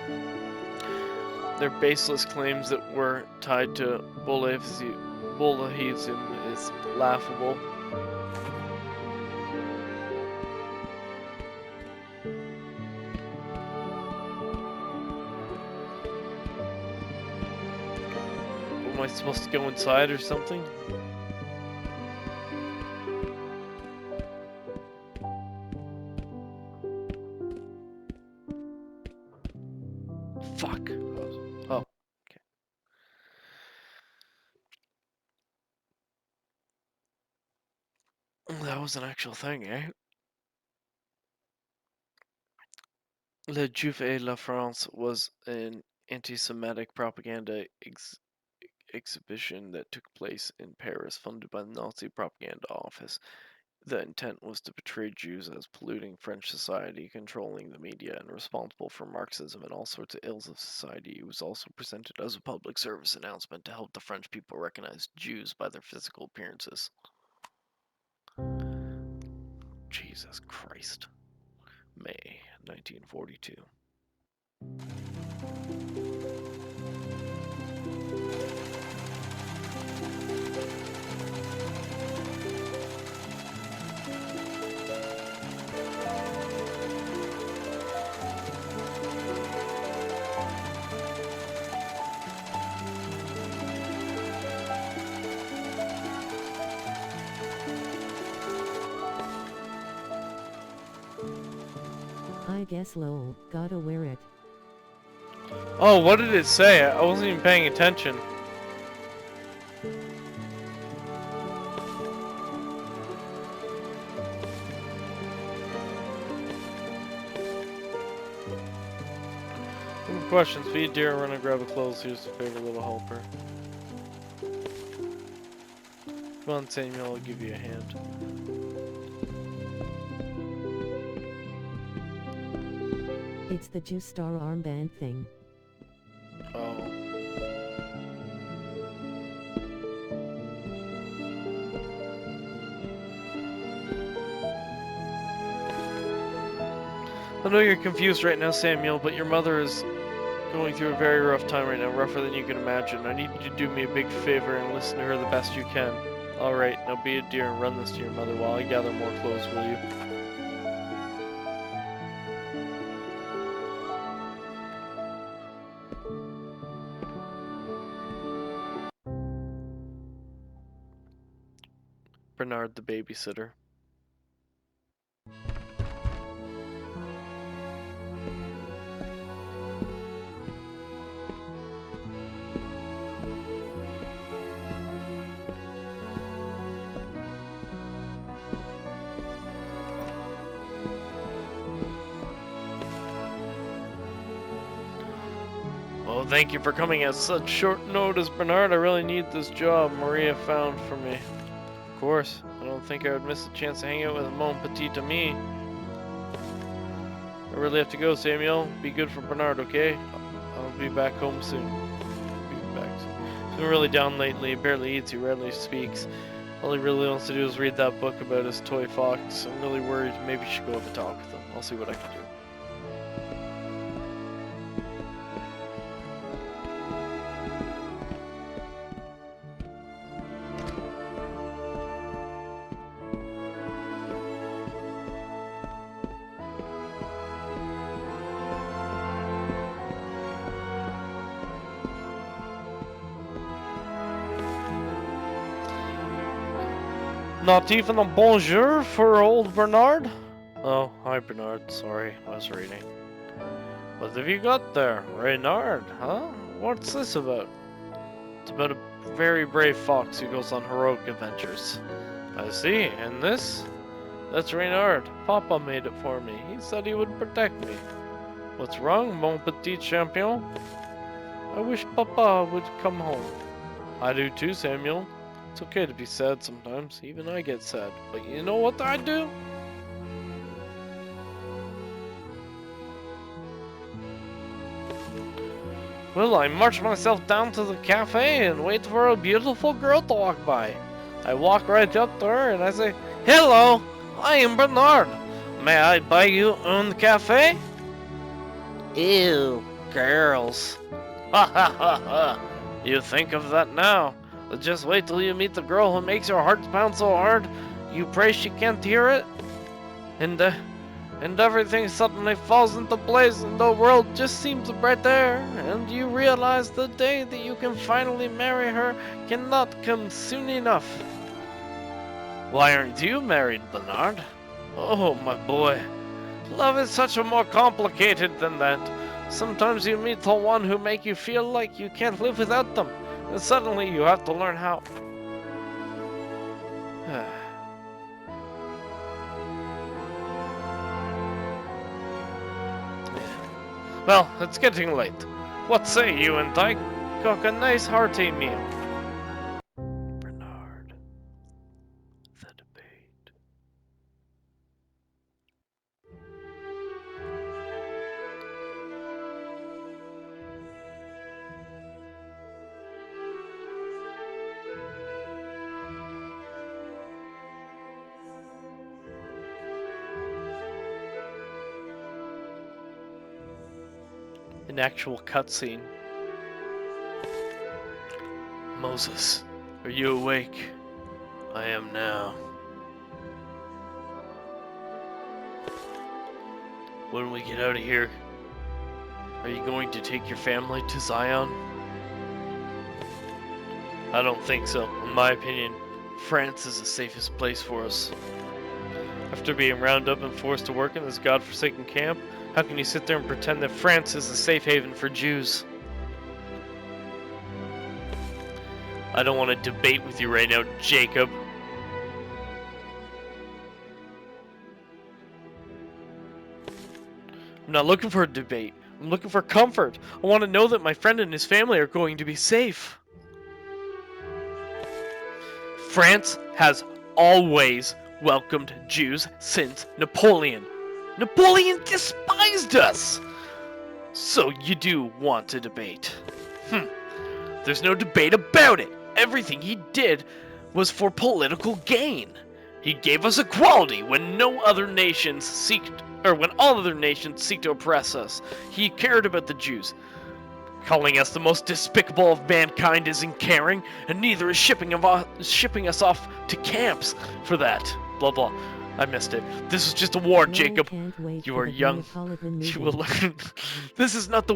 Their baseless claims that were tied to Bolshevism is laughable. Am I supposed to go inside or something? Fuck. Oh, okay. That was an actual thing, eh? Le Juif et la France was an anti-Semitic propaganda exhibition that took place in Paris, funded by the Nazi propaganda office. The intent was to portray Jews as polluting French society, controlling the media, and responsible for Marxism and all sorts of ills of society. It was also presented as a public service announcement to help the French people recognize Jews by their physical appearances. Jesus Christ. May 1942. I guess lol, gotta wear it. Oh, what did it say? I wasn't even paying attention. Any questions? Feed deer, run and grab a clothes. Here's the favorite little helper. Come on, Samuel, I'll give you a hand. It's the Jew Star armband thing. Oh. I know you're confused right now, Samuel, but your mother is going through a very rough time right now, rougher than you can imagine. I need you to do me a big favor and listen to her the best you can. Alright, now be a dear and run this to your mother while I gather more clothes, will you? Bernard the babysitter. Well, thank you for coming at such short notice, Bernard. I really need this job Maria found for me. Of course, I don't think I would miss a chance to hang out with mon petit ami. I really have to go, Samuel. Be good for Bernard, okay? I'll be back home soon. Be back soon. He's been really down lately. He barely eats. He rarely speaks. All he really wants to do is read that book about his toy fox. I'm really worried. Maybe you should go up and talk with him. I'll see what I can do. Not even a bonjour for old Bernard? Oh, hi Bernard. Sorry, I was reading. What have you got there? Reynard, huh? What's this about? It's about a very brave fox who goes on heroic adventures. I see, and this? That's Reynard. Papa made it for me. He said he would protect me. What's wrong, mon petit champion? I wish Papa would come home. I do too, Samuel. It's okay to be sad sometimes. Even I get sad. But you know what I do? Well, I march myself down to the cafe and wait for a beautiful girl to walk by. I walk right up to her and I say, "Hello, I am Bernard. May I buy you on the cafe?" Ew, girls. Ha ha ha ha. You think of that now. Just wait till you meet the girl who makes your heart pound so hard you pray she can't hear it. And everything suddenly falls into place and the world just seems brighter, and you realize the day that you can finally marry her cannot come soon enough. Why aren't you married, Bernard? Oh, my boy. Love is such a more complicated than that. Sometimes you meet the one who make you feel like you can't live without them, and suddenly you have to learn how. Well, it's getting late. What say you and I cook a nice hearty meal? Bernard, the debate. An actual cutscene. Moses, are you awake? I am now. When we get out of here, are you going to take your family to Zion? I don't think so. In my opinion, France is the safest place for us. After being rounded up and forced to work in this godforsaken camp, how can you sit there and pretend that France is a safe haven for Jews? I don't want to debate with you right now, Jacob. I'm not looking for a debate. I'm looking for comfort. I want to know that my friend and his family are going to be safe. France has always welcomed Jews since Napoleon. Napoleon despised us! So you do want to debate. There's no debate about it. Everything he did was for political gain. He gave us equality when all other nations seek to oppress us. He cared about the Jews. Calling us the most despicable of mankind isn't caring, and neither is shipping us off to camps for that. Blah blah. I missed it. This is just a war, Jacob. You are young. You will learn. This is not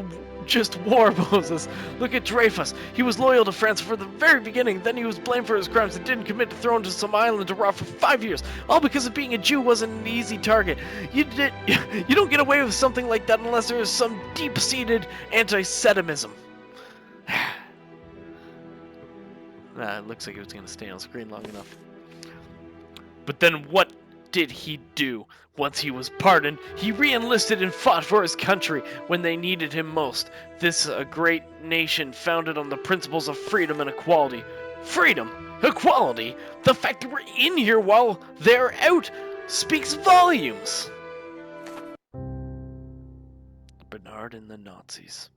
just war, Moses. Look at Dreyfus. He was loyal to France from the very beginning. Then he was blamed for his crimes and didn't commit to thrown to some island to rot for 5 years. All because of being a Jew wasn't an easy target. You don't get away with something like that unless there is some deep-seated anti-Semitism. It looks like it was going to stay on screen long enough. But then what did he do? Once he was pardoned, he re-enlisted and fought for his country when they needed him most. This a great nation founded on the principles of freedom and equality. Freedom? Equality? The fact that we're in here while they're out speaks volumes. Bernard and the Nazis.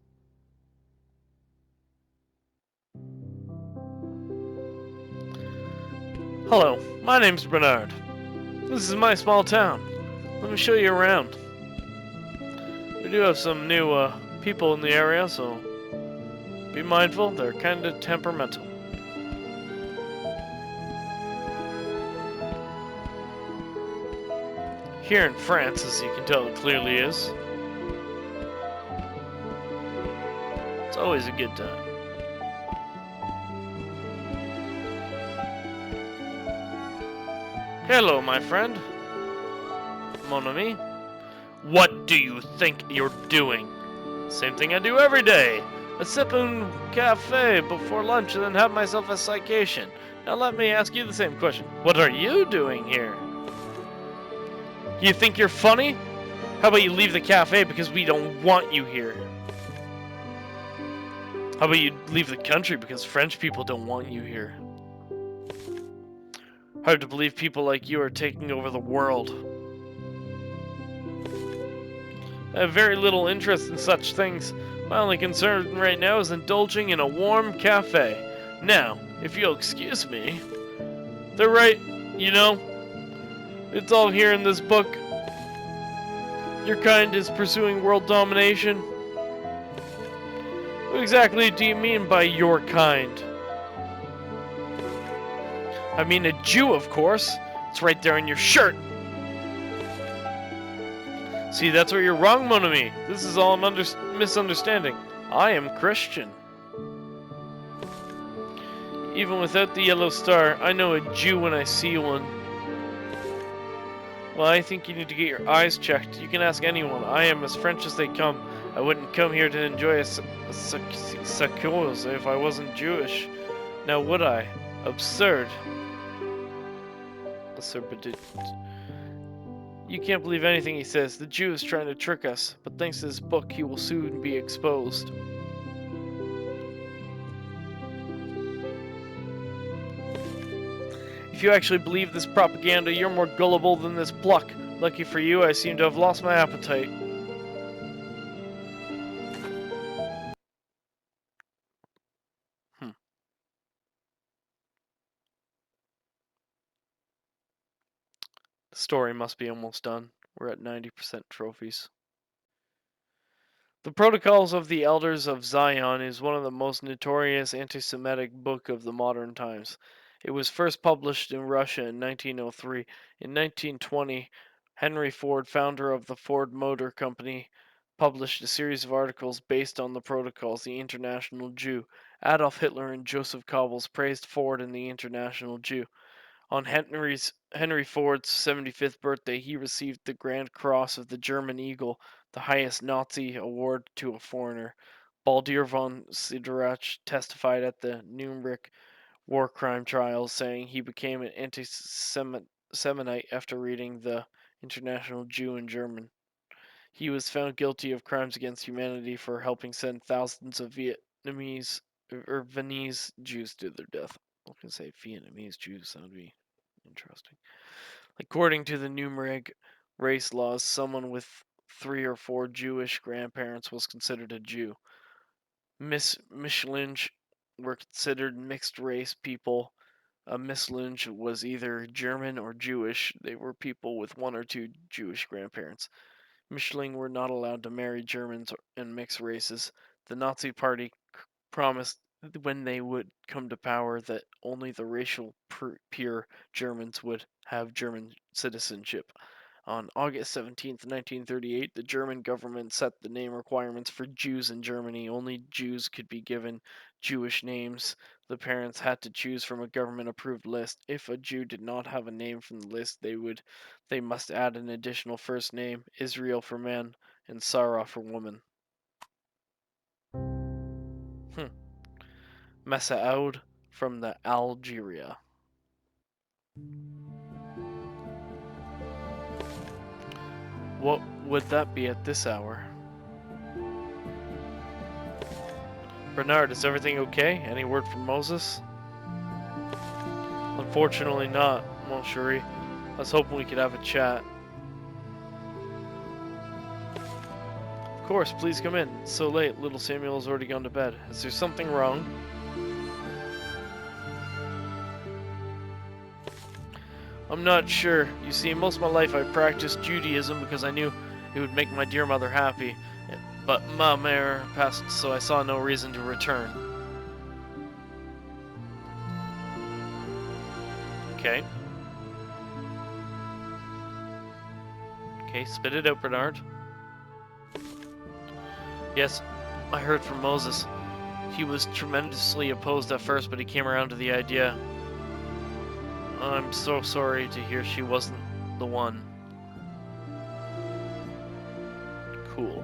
Hello, my name's Bernard. This is my small town. Let me show you around. We do have some new people in the area, so be mindful, they're kind of temperamental. Here in France, as you can tell, it clearly is. It's always a good time. Hello, my friend. Mon ami. What do you think you're doing? Same thing I do every day. A sip of cafe before lunch and then have myself a cication. Now let me ask you the same question. What are you doing here? You think you're funny? How about you leave the cafe because we don't want you here? How about you leave the country because French people don't want you here? Hard to believe people like you are taking over the world. I have very little interest in such things. My only concern right now is indulging in a warm cafe. Now, if you'll excuse me, they're right, you know. It's all here in this book. Your kind is pursuing world domination. What exactly do you mean by your kind? I mean a Jew, of course. It's right there on your shirt. See, that's where you're wrong, mon ami. This is all an misunderstanding. I am Christian. Even without the yellow star, I know a Jew when I see one. Well, I think you need to get your eyes checked. You can ask anyone. I am as French as they come. I wouldn't come here to enjoy a sakos if I wasn't Jewish. Now would I? Absurd. Absurd. You can't believe anything he says. The Jew is trying to trick us, but thanks to this book, he will soon be exposed. If you actually believe this propaganda, you're more gullible than this pluck. Lucky for you, I seem to have lost my appetite. The story must be almost done. We're at 90% trophies. The Protocols of the Elders of Zion is one of the most notorious anti-Semitic book of the modern times. It was first published in Russia in 1903. In 1920, Henry Ford, founder of the Ford Motor Company, published a series of articles based on the Protocols, The International Jew. Adolf Hitler and Joseph Goebbels praised Ford and the International Jew. On Henry Ford's 75th birthday, he received the Grand Cross of the German Eagle, the highest Nazi award to a foreigner. Baldur von Siderach testified at the Nuremberg war crime trials, saying he became an anti-Semite after reading The International Jew in German. He was found guilty of crimes against humanity for helping send thousands of Vietnamese or Viennese Jews to their death. I was going to say Vietnamese Jews, that would be interesting. According to the Nuremberg race laws, someone with 3 or 4 Jewish grandparents was considered a Jew. Mischlinge were considered mixed race people. A Mischlinge was either German or Jewish. They were people with 1 or 2 Jewish grandparents. Mischling were not allowed to marry Germans and mixed races. The Nazi Party promised when they would come to power that only the racial pure Germans would have German citizenship. On August 17, 1938, the German government set the name requirements for Jews in Germany. Only Jews could be given Jewish names. The parents had to choose from a government-approved list. If a Jew did not have a name from the list, they must add an additional first name, Israel for man and Sarah for woman. Masaoud from the Algeria. What would that be at this hour? Bernard, is everything okay? Any word from Moses? Unfortunately not, Mon Chéri. I was hoping we could have a chat. Of course, please come in. It's so late, little Samuel has already gone to bed. Is there something wrong? I'm not sure. You see, most of my life I practiced Judaism because I knew it would make my dear mother happy. But ma mère passed, so I saw no reason to return. Okay. Okay, spit it out, Bernard. Yes, I heard from Moses. He was tremendously opposed at first, but he came around to the idea. I'm so sorry to hear she wasn't the one. Cool.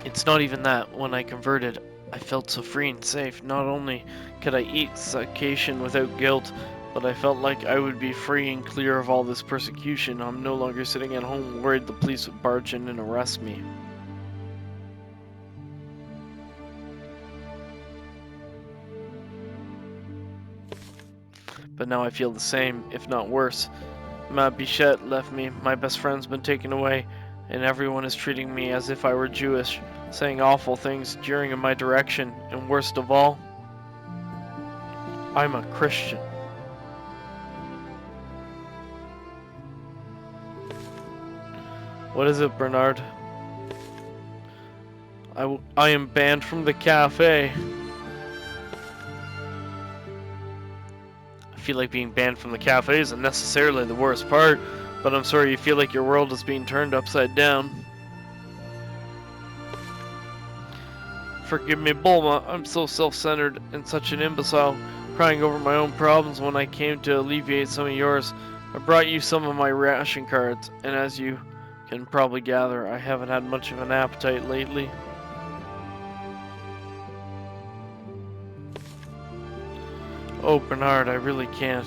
It's not even that. When I converted, I felt so free and safe. Not only could I eat satiation without guilt, but I felt like I would be free and clear of all this persecution. I'm no longer sitting at home worried the police would barge in and arrest me. But now I feel the same, if not worse. Ma Bichette left me, my best friend's been taken away, and everyone is treating me as if I were Jewish, saying awful things, jeering in my direction, and worst of all, I'm a Christian. What is it, Bernard? I am banned from the cafe. I feel like being banned from the cafe isn't necessarily the worst part, but I'm sorry you feel like your world is being turned upside down. Forgive me, Bulma, I'm so self-centered and such an imbecile, crying over my own problems when I came to alleviate some of yours. I brought you some of my ration cards, and as you can probably gather, I haven't had much of an appetite lately. Oh, Bernard, I really can't.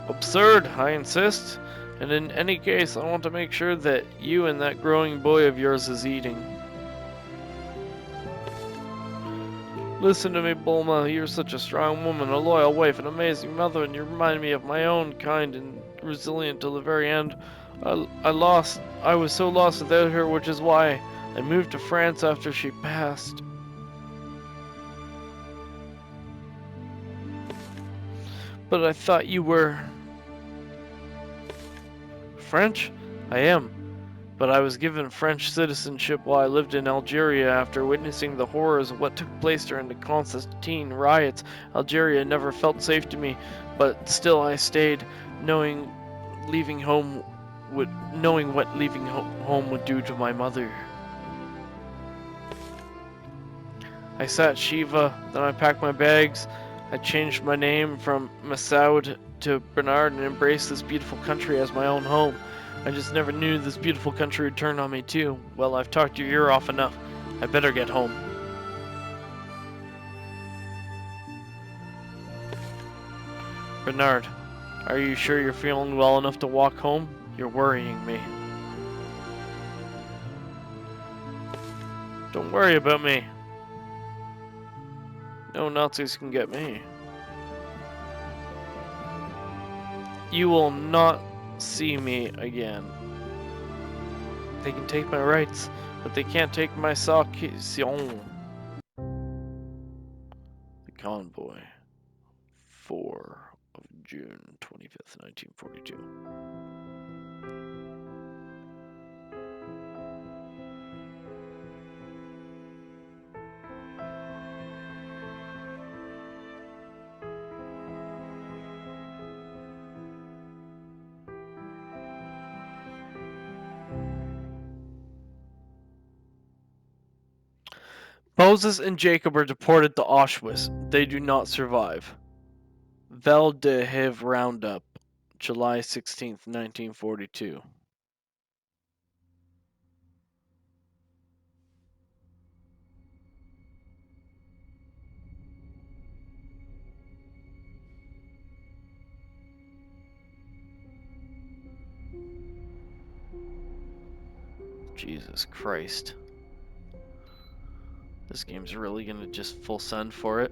Absurd, I insist. And in any case, I want to make sure that you and that growing boy of yours is eating. Listen to me, Bulma. You're such a strong woman, a loyal wife, an amazing mother, and you remind me of my own kind and resilient till the very end. I was so lost without her, which is why I moved to France after she passed. But I thought you were... French? I am. But I was given French citizenship while I lived in Algeria after witnessing the horrors of what took place during the Constantine riots. Algeria never felt safe to me, but still I stayed, knowing what leaving home would do to my mother. I sat Shiva, then I packed my bags. I changed my name from Massoud to Bernard and embraced this beautiful country as my own home. I just never knew this beautiful country would turn on me too. Well, I've talked your ear off enough. I better get home. Bernard, are you sure you're feeling well enough to walk home? You're worrying me. Don't worry about me. No Nazis can get me. You will not see me again. They can take my rights, but they can't take my citation. The Convoy, 4 of June 25th, 1942. Moses and Jacob are deported to Auschwitz. They do not survive. Val de Hiv Roundup, July 16th, 1942. Jesus Christ. This game's really gonna just full send for it.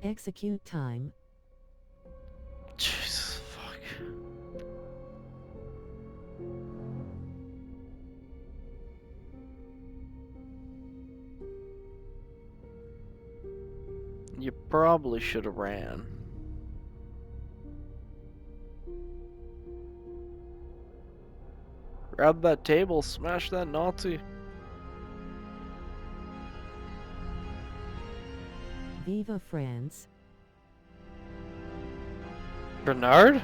Execute time. Jesus fuck. You probably should have ran. Grab that table, smash that Nazi. Viva France. Bernard?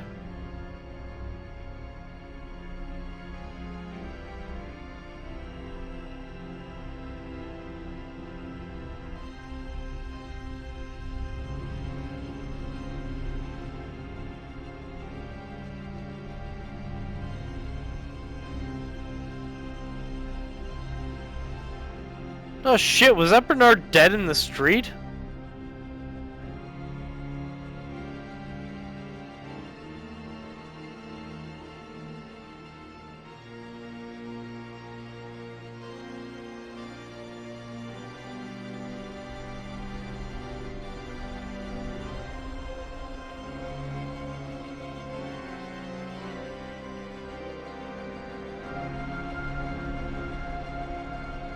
Oh shit, was that Bernard dead in the street?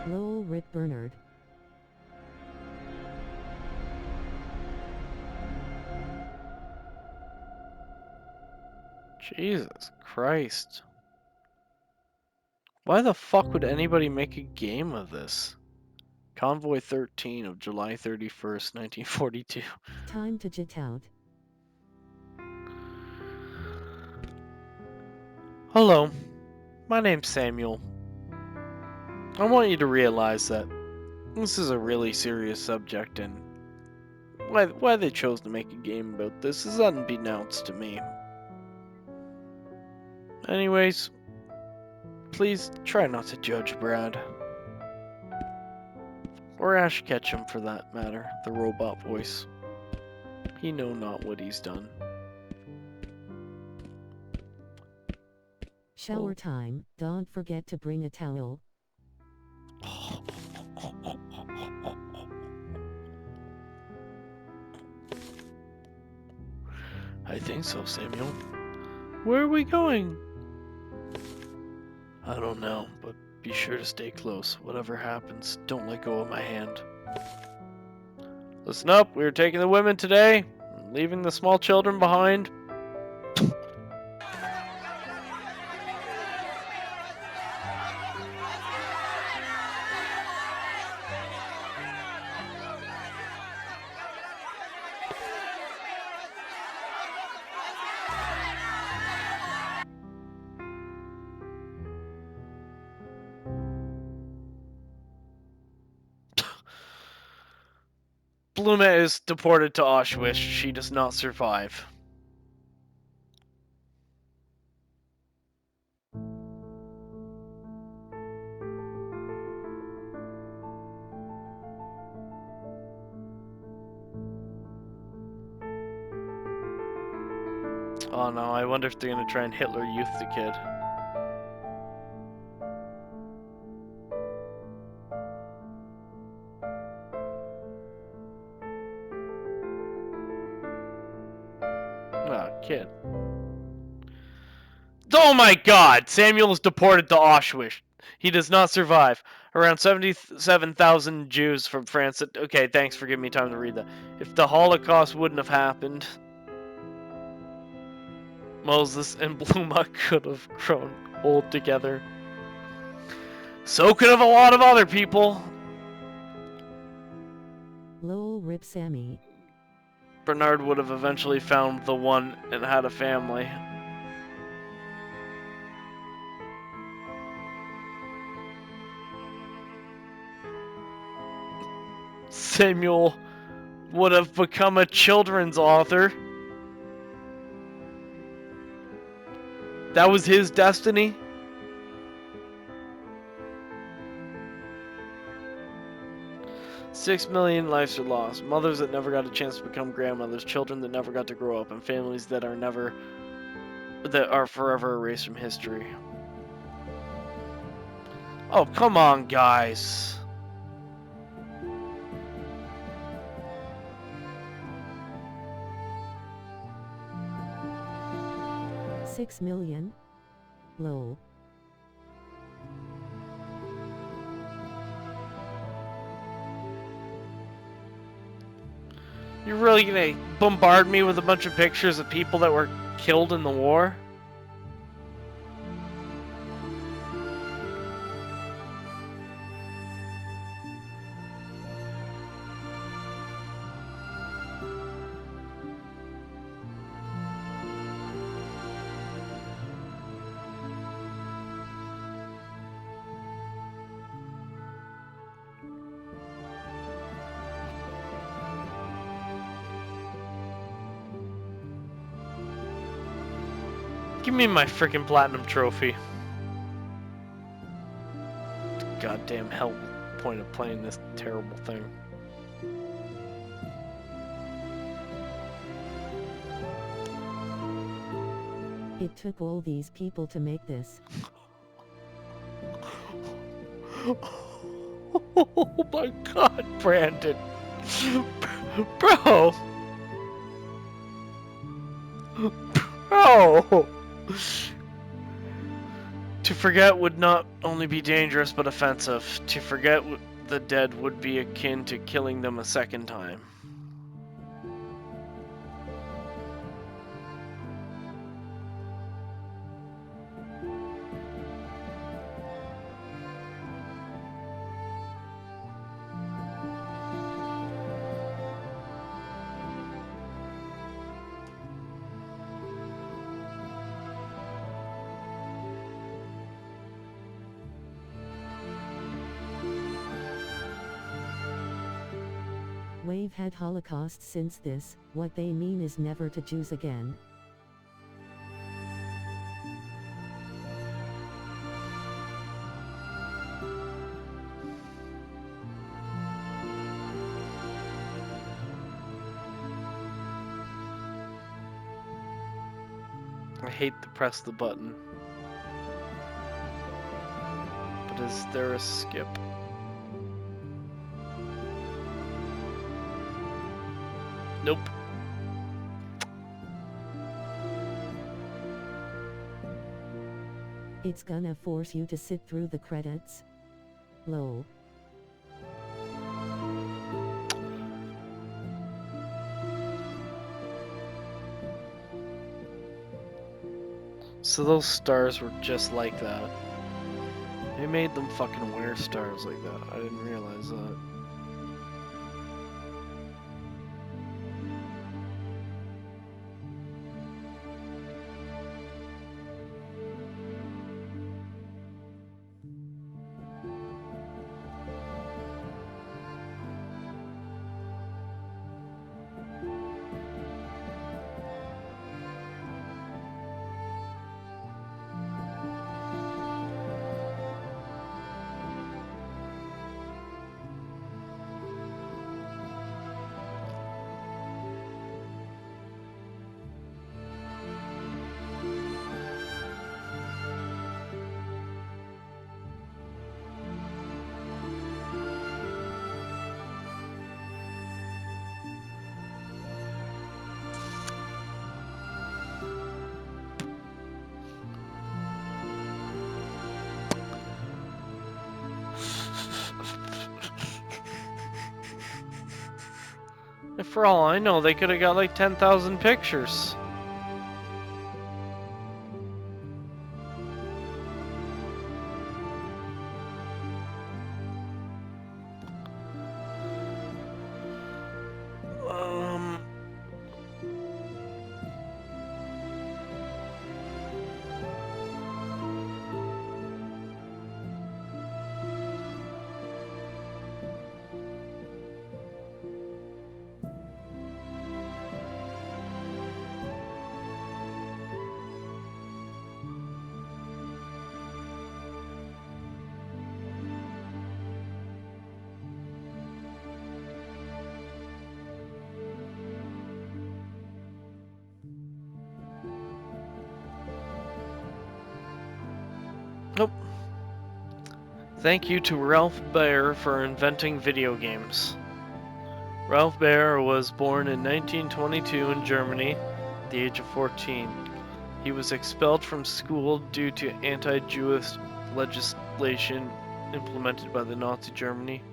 Lowell Rip Bernard. Jesus Christ. Why the fuck would anybody make a game of this? Convoy 13 of July 31st, 1942. Time to jet out. Hello, my name's Samuel. I want you to realize that this is a really serious subject, and why they chose to make a game about this is unbeknownst to me. Anyways, please try not to judge Brad. Or Ash Ketchum for that matter, the robot voice. He know not what he's done. Shower time. Don't forget to bring a towel. I think so, Samuel. Where are we going? I don't know, but be sure to stay close. Whatever happens, don't let go of my hand. Listen up, we are taking the women today, leaving the small children behind. Bluma is deported to Auschwitz. She does not survive. Oh no, I wonder if they're gonna try and Hitler Youth the kid. Ah, kid. Oh my god! Samuel is deported to Auschwitz. He does not survive. Around 77,000 Jews from France. Okay, thanks for giving me time to read that. If the Holocaust wouldn't have happened, Moses and Bluma could have grown old together. So could have a lot of other people. Lowell Rip Sammy. Bernard would have eventually found the one and had a family. Samuel would have become a children's author. That was his destiny. Six million lives are lost. Mothers that never got a chance to become grandmothers, children that never got to grow up, and families that are forever erased from history. Oh, come on, guys. $6 million. Lowell. You're really gonna bombard me with a bunch of pictures of people that were killed in the war? Give me my freaking platinum trophy. Goddamn hell point of playing this terrible thing. It took all these people to make this. Oh my god, Brandon. Bro. Bro. To forget would not only be dangerous but offensive. To forget the dead would be akin to killing them a second time. We've had Holocaust since this, what they mean is never to Jews again. I hate to press the button. But is there a skip? Nope. It's gonna force you to sit through the credits. Lol. So those stars were just like that. They made them fucking wear stars like that. I didn't realize that. And for all I know, they could have got like 10,000 pictures. Nope. Thank you to Ralph Baer for inventing video games. Ralph Baer was born in 1922 in Germany at the age of 14. He was expelled from school due to anti-Jewish legislation implemented by the Nazi Germany.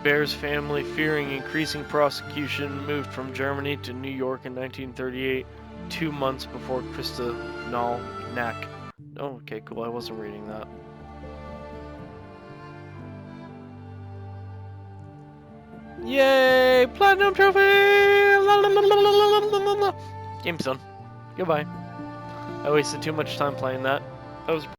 Bear's family, fearing increasing prosecution, moved from Germany to New York in 1938, 2 months before Kristallnacht. Oh, okay, cool. I wasn't reading that. Yay! Platinum trophy! Game's done. Goodbye. I wasted too much time playing that. That was